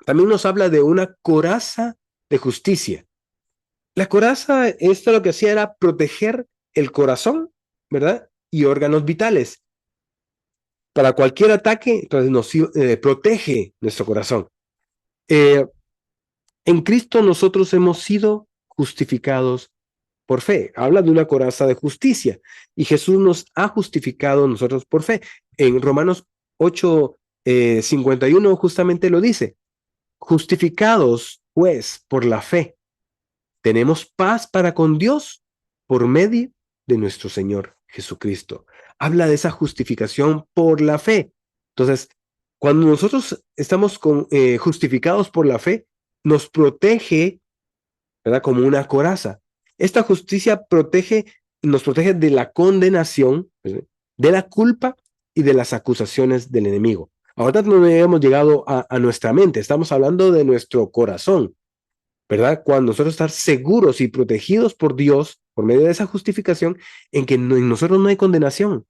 [SPEAKER 1] También nos habla de una coraza de justicia. La coraza, esto lo que hacía era proteger el corazón, ¿verdad? Y órganos vitales. Para cualquier ataque, entonces nos protege nuestro corazón. Eh, en Cristo nosotros hemos sido justificados por fe. Habla de una coraza de justicia. Y Jesús nos ha justificado nosotros por fe. En Romanos 8:51 justamente lo dice. Justificados, pues, por la fe, tenemos paz para con Dios por medio de nuestro Señor Jesucristo. Habla de esa justificación por la fe. Entonces, cuando nosotros estamos justificados por la fe, nos protege, ¿verdad? Como una coraza. Esta justicia nos protege de la condenación, ¿verdad? De la culpa y de las acusaciones del enemigo. Ahora no hemos llegado a nuestra mente, estamos hablando de nuestro corazón, ¿verdad? Cuando nosotros estar seguros y protegidos por Dios, por medio de esa justificación, en que en nosotros no hay condenación.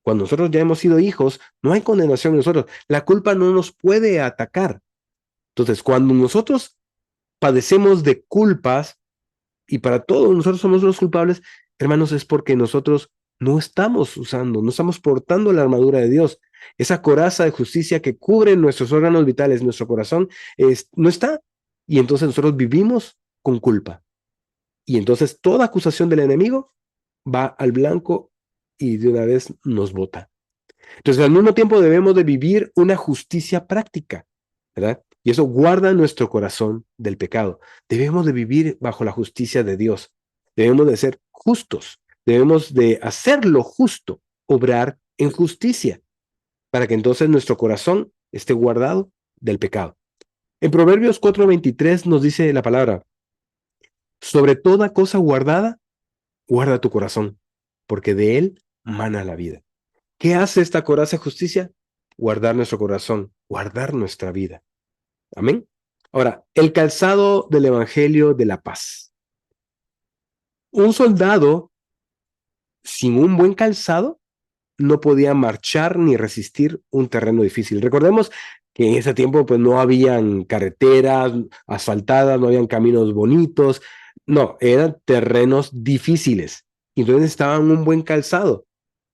[SPEAKER 1] Cuando nosotros ya hemos sido hijos, no hay condenación en nosotros. La culpa no nos puede atacar. Entonces, cuando nosotros padecemos de culpas, y para todos nosotros somos los culpables, hermanos, es porque nosotros no estamos usando, no estamos portando la armadura de Dios. Esa coraza de justicia que cubre nuestros órganos vitales, nuestro corazón, no está. Y entonces nosotros vivimos con culpa. Y entonces toda acusación del enemigo va al blanco y de una vez nos bota. Entonces al mismo tiempo debemos de vivir una justicia práctica, ¿verdad? Y eso guarda nuestro corazón del pecado. Debemos de vivir bajo la justicia de Dios. Debemos de ser justos. Debemos de hacer lo justo, obrar en justicia, para que entonces nuestro corazón esté guardado del pecado. En Proverbios 4:23 nos dice la palabra, sobre toda cosa guardada, guarda tu corazón, porque de él mana la vida. ¿Qué hace esta coraza de justicia? Guardar nuestro corazón, guardar nuestra vida. Amén. Ahora, el calzado del Evangelio de la paz. Un soldado sin un buen calzado no podía marchar ni resistir un terreno difícil. Recordemos que en ese tiempo pues no habían carreteras asfaltadas, no habían caminos bonitos, no, eran terrenos difíciles. Entonces necesitaban un buen calzado,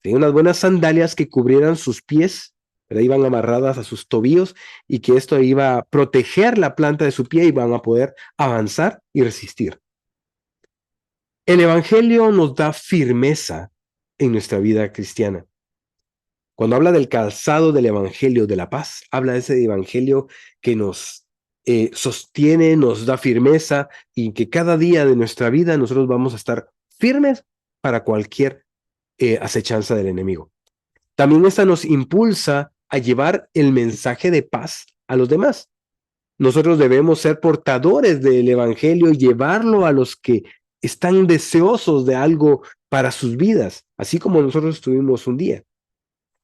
[SPEAKER 1] tenían unas buenas sandalias que cubrieran sus pies, pero iban amarradas a sus tobillos y que esto iba a proteger la planta de su pie y van a poder avanzar y resistir. El Evangelio nos da firmeza en nuestra vida cristiana. Cuando habla del calzado del Evangelio de la paz, habla de ese Evangelio que nos sostiene, nos da firmeza y que cada día de nuestra vida nosotros vamos a estar firmes para cualquier acechanza del enemigo. También esta nos impulsa a llevar el mensaje de paz a los demás. Nosotros debemos ser portadores del Evangelio y llevarlo a los que están deseosos de algo para sus vidas, así como nosotros estuvimos un día.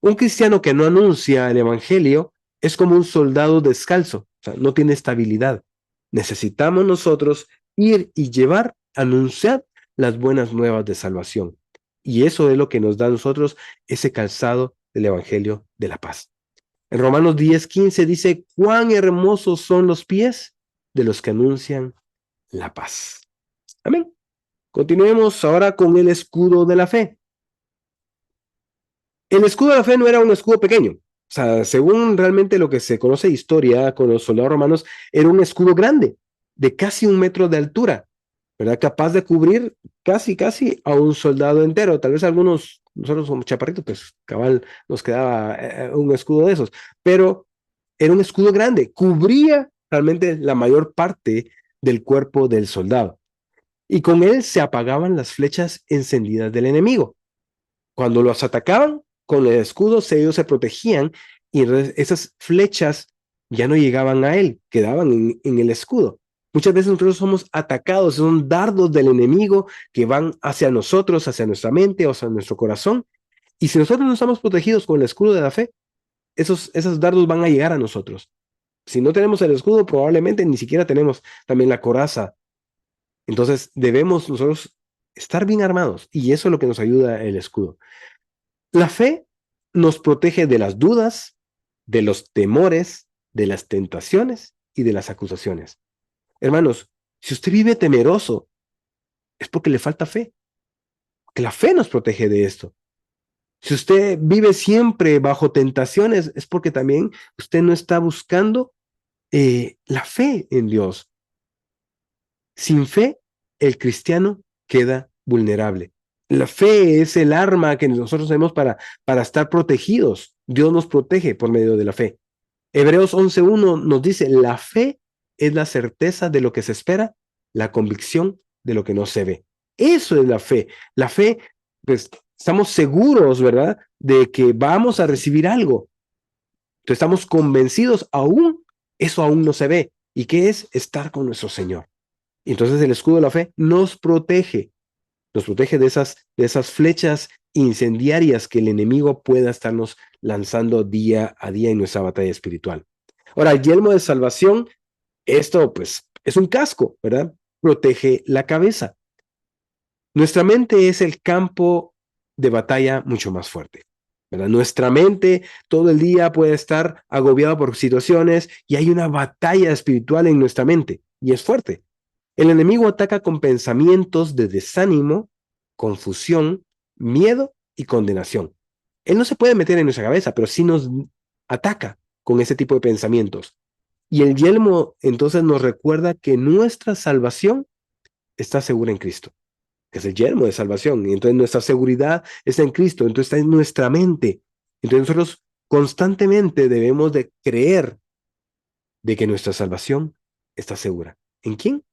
[SPEAKER 1] Un cristiano que no anuncia el Evangelio es como un soldado descalzo, o sea, no tiene estabilidad. Necesitamos nosotros ir y llevar, anunciar las buenas nuevas de salvación. Y eso es lo que nos da a nosotros ese calzado del Evangelio de la paz. En Romanos 10:15 dice, cuán hermosos son los pies de los que anuncian la paz. Amén. Continuemos ahora con el escudo de la fe. El escudo de la fe no era un escudo pequeño. O sea, según realmente lo que se conoce de historia con los soldados romanos, era un escudo grande, de casi 1 metro de altura, ¿verdad? Capaz de cubrir casi a un soldado entero. Tal vez algunos, nosotros somos chaparritos, pues cabal nos quedaba un escudo de esos. Pero era un escudo grande, cubría realmente la mayor parte del cuerpo del soldado. Y con él se apagaban las flechas encendidas del enemigo. Cuando los atacaban con el escudo, ellos se protegían y esas flechas ya no llegaban a él, quedaban en el escudo. Muchas veces nosotros somos atacados, son dardos del enemigo que van hacia nosotros, hacia nuestra mente, o hacia nuestro corazón. Y si nosotros no estamos protegidos con el escudo de la fe, esos dardos van a llegar a nosotros. Si no tenemos el escudo, probablemente ni siquiera tenemos también la coraza. Entonces debemos nosotros estar bien armados y eso es lo que nos ayuda el escudo. La fe nos protege de las dudas, de los temores, de las tentaciones y de las acusaciones. Hermanos, si usted vive temeroso, es porque le falta fe, que la fe nos protege de esto. Si usted vive siempre bajo tentaciones, es porque también usted no está buscando la fe en Dios. Sin fe, el cristiano queda vulnerable. La fe es el arma que nosotros tenemos para estar protegidos. Dios nos protege por medio de la fe. Hebreos 11:1 nos dice, la fe es la certeza de lo que se espera, la convicción de lo que no se ve. Eso es la fe. La fe, pues estamos seguros, ¿verdad?, de que vamos a recibir algo. Entonces estamos convencidos, eso aún no se ve. ¿Y qué es? Estar con nuestro Señor. Y entonces el escudo de la fe nos protege de esas flechas incendiarias que el enemigo pueda estarnos lanzando día a día en nuestra batalla espiritual. Ahora, el yelmo de salvación, esto pues es un casco, ¿verdad? Protege la cabeza. Nuestra mente es el campo de batalla mucho más fuerte, ¿verdad? Nuestra mente todo el día puede estar agobiada por situaciones y hay una batalla espiritual en nuestra mente y es fuerte. El enemigo ataca con pensamientos de desánimo, confusión, miedo y condenación. Él no se puede meter en nuestra cabeza, pero sí nos ataca con ese tipo de pensamientos. Y el yelmo entonces nos recuerda que nuestra salvación está segura en Cristo, que es el yelmo de salvación. Y entonces nuestra seguridad está en Cristo, entonces está en nuestra mente. Entonces nosotros constantemente debemos de creer de que nuestra salvación está segura. ¿En quién?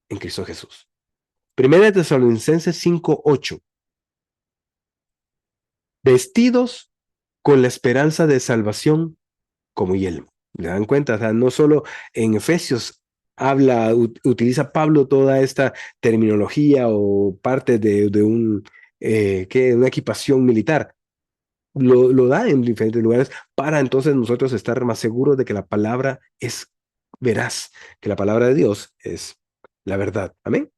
[SPEAKER 1] En Cristo Jesús. Primera de Tesalonicenses 5:8. Vestidos con la esperanza de salvación como yelmo. ¿Le dan cuenta? O sea, no solo en Efesios utiliza Pablo toda esta terminología o parte de una equipación militar. Lo da en diferentes lugares para entonces nosotros estar más seguros de que la palabra es veraz, que la palabra de Dios es la verdad. Amén.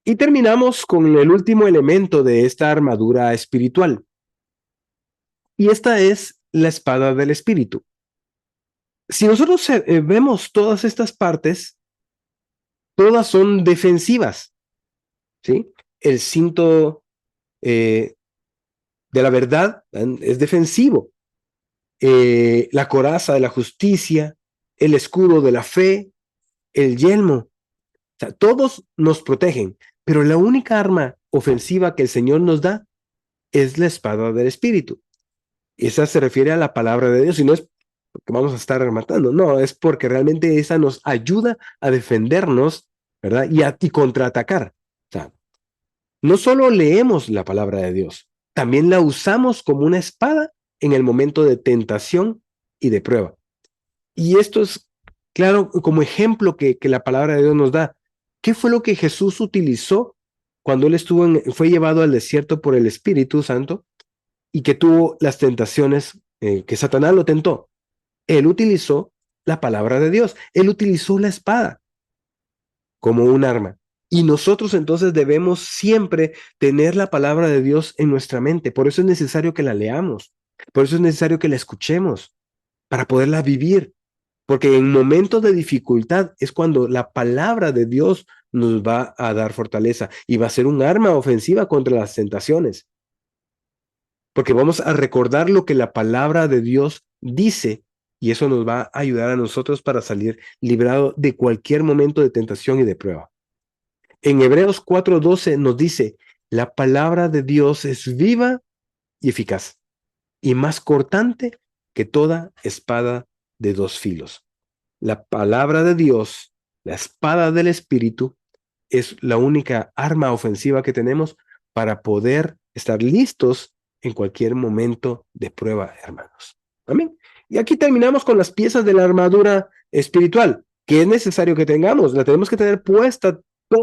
[SPEAKER 1] Y terminamos con el último elemento de esta armadura espiritual. Y esta es la espada del espíritu. Si nosotros vemos todas estas partes, todas son defensivas, ¿sí? El cinto eh, de la verdad es defensivo. La coraza de la justicia, el escudo de la fe, el yelmo. O sea, todos nos protegen, pero la única arma ofensiva que el Señor nos da es la espada del Espíritu. Esa se refiere a la palabra de Dios y no es porque vamos a estar matando, no, es porque realmente esa nos ayuda a defendernos, ¿verdad? Y contraatacar. O sea, no solo leemos la palabra de Dios, también la usamos como una espada en el momento de tentación y de prueba. Y esto es, claro, como ejemplo que la palabra de Dios nos da. ¿Qué fue lo que Jesús utilizó cuando él fue llevado al desierto por el Espíritu Santo y que tuvo las tentaciones que Satanás lo tentó? Él utilizó la palabra de Dios. Él utilizó la espada como un arma. Y nosotros entonces debemos siempre tener la palabra de Dios en nuestra mente. Por eso es necesario que la leamos. Por eso es necesario que la escuchemos para poderla vivir. Porque en momentos de dificultad es cuando la palabra de Dios nos va a dar fortaleza y va a ser un arma ofensiva contra las tentaciones. Porque vamos a recordar lo que la palabra de Dios dice y eso nos va a ayudar a nosotros para salir librado de cualquier momento de tentación y de prueba. En Hebreos 4:12 nos dice, la palabra de Dios es viva y eficaz y más cortante que toda espada de dos filos. La palabra de Dios, la espada del Espíritu, es la única arma ofensiva que tenemos para poder estar listos en cualquier momento de prueba, hermanos. Amén. Y aquí terminamos con las piezas de la armadura espiritual, que es necesario que tengamos. La tenemos que tener puesta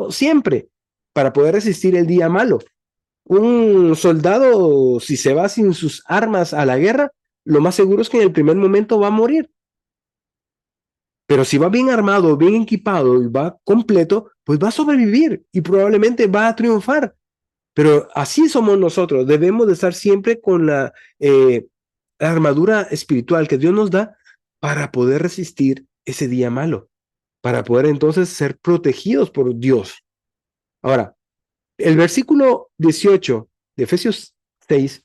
[SPEAKER 1] siempre para poder resistir el día malo. Un soldado, si se va sin sus armas a la guerra, lo más seguro es que en el primer momento va a morir. Pero si va bien armado, bien equipado y va completo, pues va a sobrevivir y probablemente va a triunfar. Pero así somos nosotros. Debemos de estar siempre con la armadura espiritual que Dios nos da para poder resistir ese día malo, para poder entonces ser protegidos por Dios. Ahora, el versículo 18 de Efesios 6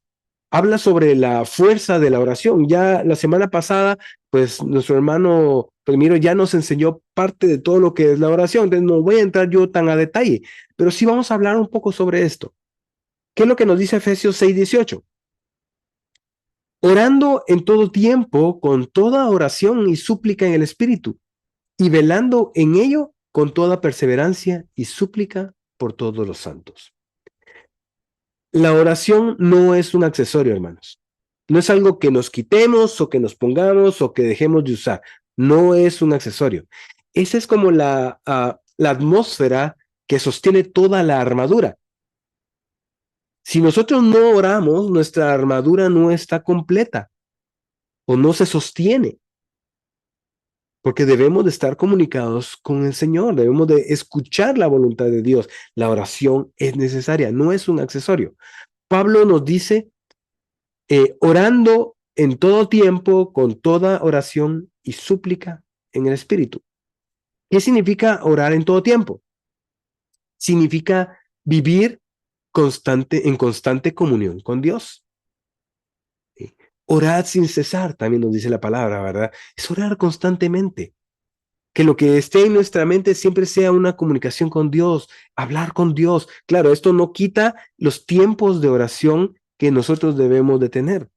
[SPEAKER 1] habla sobre la fuerza de la oración. Ya la semana pasada, pues nuestro hermano Ramiro ya nos enseñó parte de todo lo que es la oración. Entonces no voy a entrar yo tan a detalle, pero sí vamos a hablar un poco sobre esto. ¿Qué es lo que nos dice Efesios 6:18? Orando en todo tiempo, con toda oración y súplica en el Espíritu, y velando en ello con toda perseverancia y súplica por todos los santos. La oración no es un accesorio, hermanos. No es algo que nos quitemos o que nos pongamos o que dejemos de usar. No es un accesorio. Esa es como la atmósfera que sostiene toda la armadura. Si nosotros no oramos, nuestra armadura no está completa o no se sostiene, porque debemos de estar comunicados con el Señor, debemos de escuchar la voluntad de Dios. La oración es necesaria, no es un accesorio. Pablo nos dice orando en todo tiempo, con toda oración y súplica en el Espíritu. ¿Qué significa orar en todo tiempo? Significa vivir en constante comunión con Dios. ¿Sí? Orad sin cesar, también nos dice la palabra, ¿verdad? Es orar constantemente. Que lo que esté en nuestra mente siempre sea una comunicación con Dios, hablar con Dios. Claro, esto no quita los tiempos de oración que nosotros debemos de tener.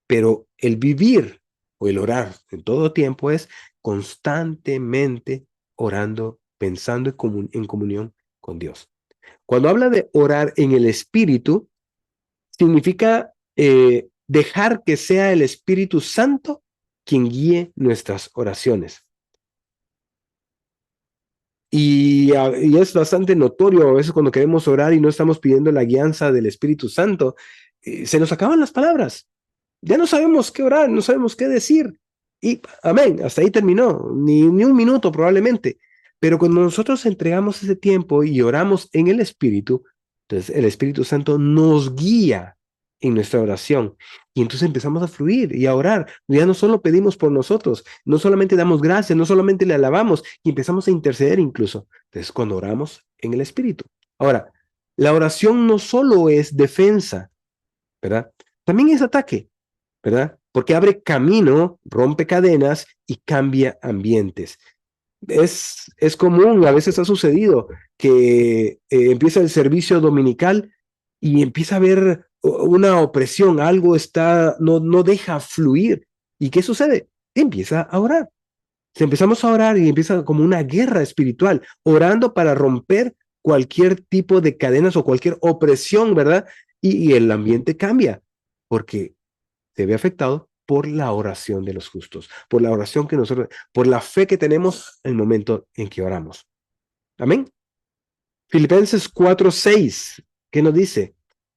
[SPEAKER 1] Pero el vivir o el orar en todo tiempo es constantemente orando, pensando en comunión con Dios. Cuando habla de orar en el Espíritu, significa dejar que sea el Espíritu Santo quien guíe nuestras oraciones. Y es bastante notorio a veces cuando queremos orar y no estamos pidiendo la guianza del Espíritu Santo, se nos acaban las palabras. Ya no sabemos qué orar, no sabemos qué decir. Y amén, hasta ahí terminó, ni un minuto probablemente. Pero cuando nosotros entregamos ese tiempo y oramos en el Espíritu, entonces el Espíritu Santo nos guía en nuestra oración. Y entonces empezamos a fluir y a orar. Ya no solo pedimos por nosotros, no solamente damos gracias, no solamente le alabamos y empezamos a interceder incluso. Entonces cuando oramos en el Espíritu. Ahora, la oración no solo es defensa, ¿verdad? También es ataque, ¿verdad? Porque abre camino, rompe cadenas y cambia ambientes. Es común, a veces ha sucedido que empieza el servicio dominical y empieza a haber una opresión, algo está, no deja fluir. ¿Y qué sucede? Empieza a orar. Si empezamos a orar y empieza como una guerra espiritual, orando para romper cualquier tipo de cadenas o cualquier opresión, ¿verdad? Y el ambiente cambia, porque se ve afectado por la oración de los justos, por la oración que nosotros, por la fe que tenemos en el momento en que oramos. Amén. Filipenses 4:6, ¿qué nos dice?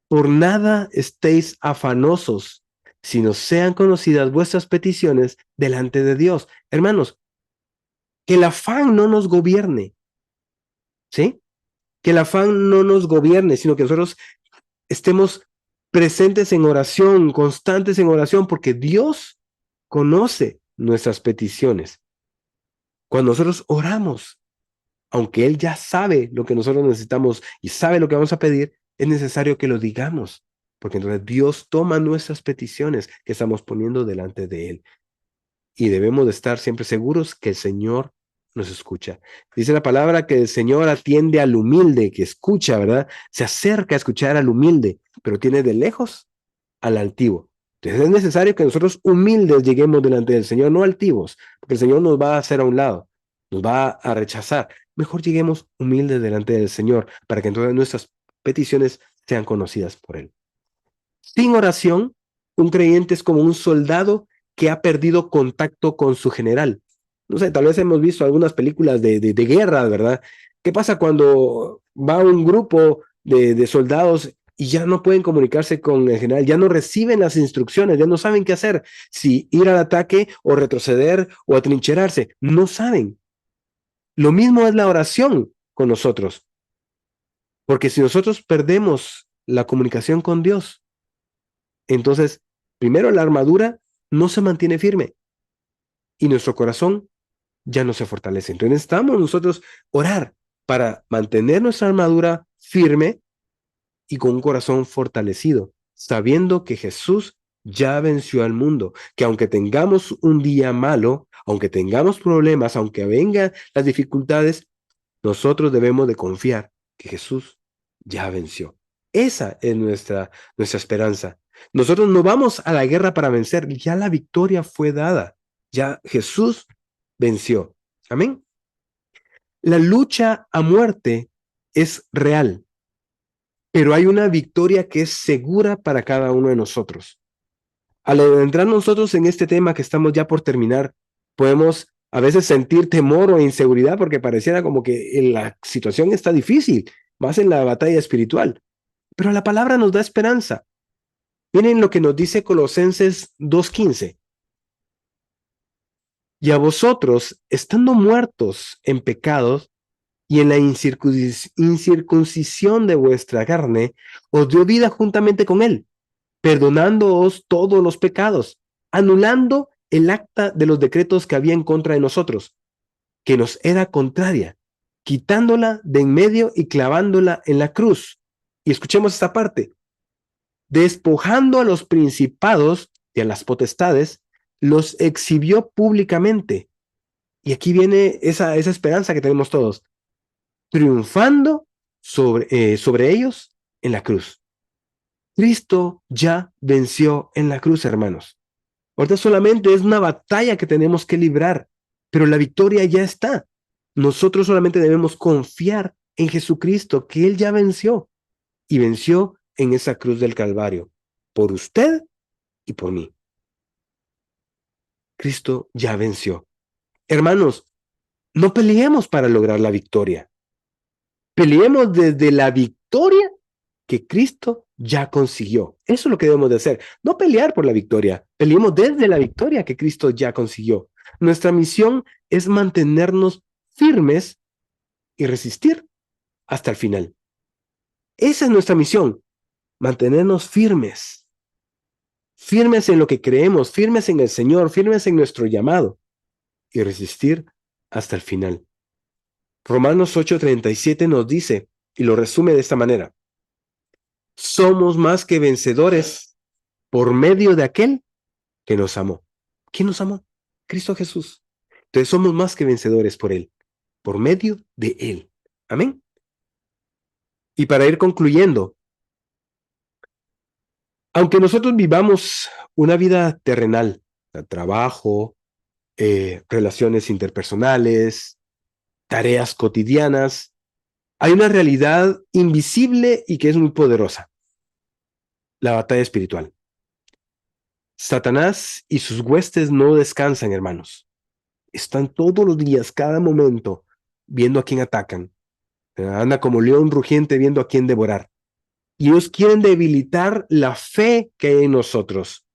[SPEAKER 1] Por nada estéis afanosos, sino sean conocidas vuestras peticiones delante de Dios. Hermanos, que el afán no nos gobierne, ¿sí? Que el afán no nos gobierne, sino que nosotros estemos presentes en oración, constantes en oración, porque Dios conoce nuestras peticiones. Cuando nosotros oramos, aunque Él ya sabe lo que nosotros necesitamos y sabe lo que vamos a pedir, es necesario que lo digamos, porque entonces Dios toma nuestras peticiones que estamos poniendo delante de Él. Y debemos de estar siempre seguros que el Señor nos escucha. Dice la palabra que el Señor atiende al humilde, que escucha, ¿verdad? Se acerca a escuchar al humilde, pero tiene de lejos al altivo. Entonces es necesario que nosotros humildes lleguemos delante del Señor, no altivos, porque el Señor nos va a hacer a un lado, nos va a rechazar. Mejor lleguemos humildes delante del Señor para que entonces nuestras peticiones sean conocidas por Él. Sin oración, un creyente es como un soldado que ha perdido contacto con su general. No sé, tal vez hemos visto algunas películas de guerra, ¿verdad? ¿Qué pasa cuando va un grupo de soldados y ya no pueden comunicarse con el general, ya no reciben las instrucciones, ya no saben qué hacer, si ir al ataque o retroceder o atrincherarse? No saben. Lo mismo es la oración con nosotros, porque si nosotros perdemos la comunicación con Dios, entonces, primero la armadura no se mantiene firme y nuestro corazón ya no se fortalece. Entonces necesitamos nosotros orar para mantener nuestra armadura firme y con un corazón fortalecido, sabiendo que Jesús ya venció al mundo, que aunque tengamos un día malo, aunque tengamos problemas, aunque vengan las dificultades, nosotros debemos de confiar que Jesús ya venció. Esa es nuestra esperanza. Nosotros no vamos a la guerra para vencer, ya la victoria fue dada, ya Jesús venció. Amén. La lucha a muerte es real, pero hay una victoria que es segura para cada uno de nosotros. Al entrar nosotros en este tema que estamos ya por terminar, podemos a veces sentir temor o inseguridad porque pareciera como que la situación está difícil, más en la batalla espiritual. Pero la palabra nos da esperanza. Miren lo que nos dice Colosenses 2:15. Y a vosotros, estando muertos en pecados y en la incircuncisión de vuestra carne, os dio vida juntamente con él, perdonándoos todos los pecados, anulando el acta de los decretos que había en contra de nosotros, que nos era contraria, quitándola de en medio y clavándola en la cruz. Y escuchemos esta parte. Despojando a los principados y a las potestades, los exhibió públicamente. Y aquí viene esa esperanza que tenemos todos, triunfando sobre ellos en la cruz. Cristo ya venció en la cruz, hermanos. Ahorita solamente es una batalla que tenemos que librar, pero la victoria ya está. Nosotros solamente debemos confiar en Jesucristo, que Él ya venció y venció en esa cruz del Calvario, por usted y por mí. Cristo ya venció. Hermanos, no peleemos para lograr la victoria. Peleemos desde la victoria que Cristo ya consiguió. Eso es lo que debemos de hacer. No pelear por la victoria. Peleemos desde la victoria que Cristo ya consiguió. Nuestra misión es mantenernos firmes y resistir hasta el final. Esa es nuestra misión. Mantenernos firmes. Firmes en lo que creemos, firmes en el Señor, firmes en nuestro llamado y resistir hasta el final. Romanos 8:37 nos dice, y lo resume de esta manera: somos más que vencedores por medio de aquel que nos amó. ¿Quién nos amó? Cristo Jesús. Entonces somos más que vencedores por Él, por medio de Él. Amén. Y para ir concluyendo, aunque nosotros vivamos una vida terrenal, trabajo, relaciones interpersonales, tareas cotidianas, hay una realidad invisible y que es muy poderosa: la batalla espiritual. Satanás y sus huestes no descansan, hermanos. Están todos los días, cada momento, viendo a quién atacan. Anda como león rugiente viendo a quién devorar. Y ellos quieren debilitar la fe que hay en nosotros.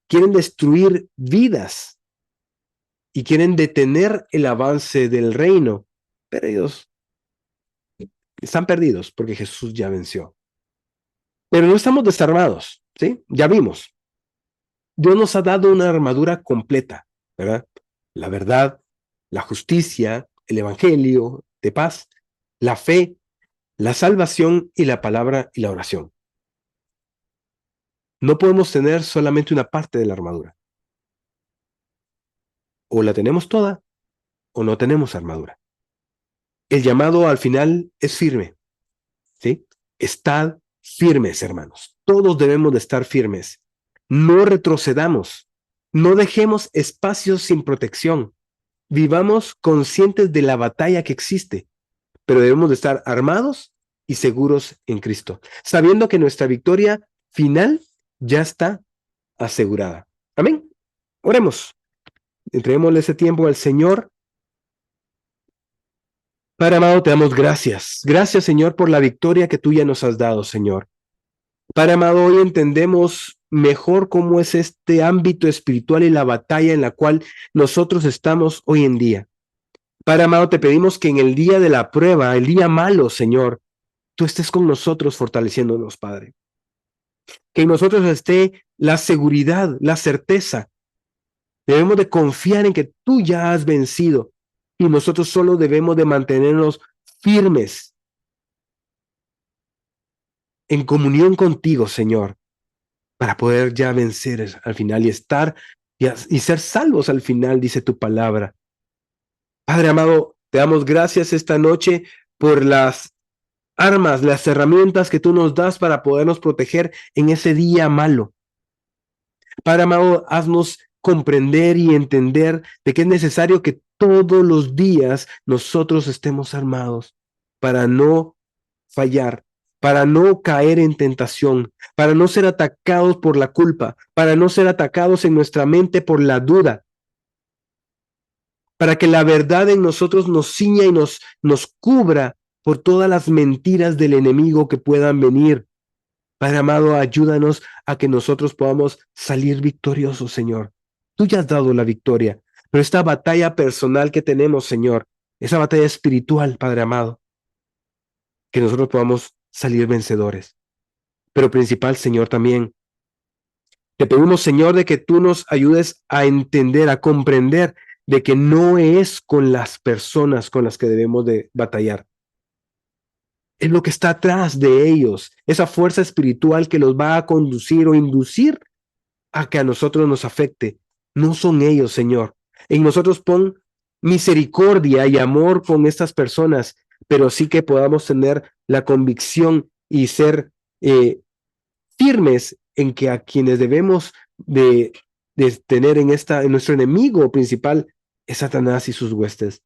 [SPEAKER 1] Quieren destruir vidas y quieren detener el avance del reino. Pero ellos están perdidos porque Jesús ya venció. Pero no estamos desarmados, ¿sí? Ya vimos. Dios nos ha dado una armadura completa, ¿verdad? La verdad, la justicia, el evangelio de paz, la fe, la salvación y la palabra y la oración. No podemos tener solamente una parte de la armadura. O la tenemos toda o no tenemos armadura. El llamado al final es firme, ¿sí? Estad firmes, hermanos. Todos debemos de estar firmes. No retrocedamos. No dejemos espacios sin protección. Vivamos conscientes de la batalla que existe, pero debemos de estar armados y seguros en Cristo, sabiendo que nuestra victoria final ya está asegurada. Amén. Oremos. Entreguémosle ese tiempo al Señor. Padre amado, te damos gracias. Gracias, Señor, por la victoria que tú ya nos has dado, Señor. Padre amado, hoy entendemos mejor cómo es este ámbito espiritual y la batalla en la cual nosotros estamos hoy en día. Padre amado, te pedimos que en el día de la prueba, el día malo, Señor, tú estés con nosotros fortaleciéndonos, Padre. Que en nosotros esté la seguridad, la certeza. Debemos de confiar en que tú ya has vencido y nosotros solo debemos de mantenernos firmes en comunión contigo, Señor, para poder ya vencer al final y estar y ser salvos al final, dice tu palabra. Padre amado, te damos gracias esta noche por las armas, las herramientas que tú nos das para podernos proteger en ese día malo. Padre amado, haznos comprender y entender de que es necesario que todos los días nosotros estemos armados para no fallar, para no caer en tentación, para no ser atacados por la culpa, para no ser atacados en nuestra mente por la duda, para que la verdad en nosotros nos ciña y nos cubra por todas las mentiras del enemigo que puedan venir. Padre amado, ayúdanos a que nosotros podamos salir victoriosos, Señor. Tú ya has dado la victoria, pero esta batalla personal que tenemos, Señor, esa batalla espiritual, Padre amado, que nosotros podamos salir vencedores. Pero principal, Señor, también, te pedimos, Señor, de que tú nos ayudes a entender, a comprender de que no es con las personas con las que debemos de batallar. Es lo que está atrás de ellos, esa fuerza espiritual que los va a conducir o inducir a que a nosotros nos afecte. No son ellos, Señor. En nosotros pon misericordia y amor con estas personas, pero sí que podamos tener la convicción y ser firmes en que a quienes debemos de tener en nuestro enemigo principal es Satanás y sus huestes.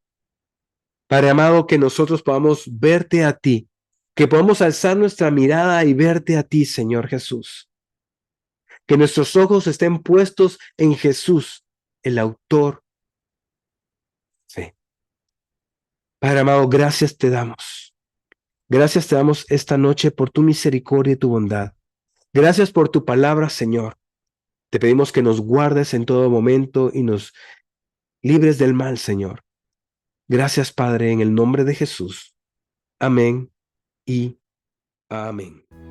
[SPEAKER 1] Padre amado, que nosotros podamos verte a ti, que podamos alzar nuestra mirada y verte a ti, Señor Jesús. que nuestros ojos estén puestos en Jesús, el autor. Sí. Padre amado, gracias te damos. Gracias te damos esta noche por tu misericordia y tu bondad. Gracias por tu palabra, Señor. Te pedimos que nos guardes en todo momento y nos libres del mal, Señor. Gracias, Padre, en el nombre de Jesús. Amén y amén.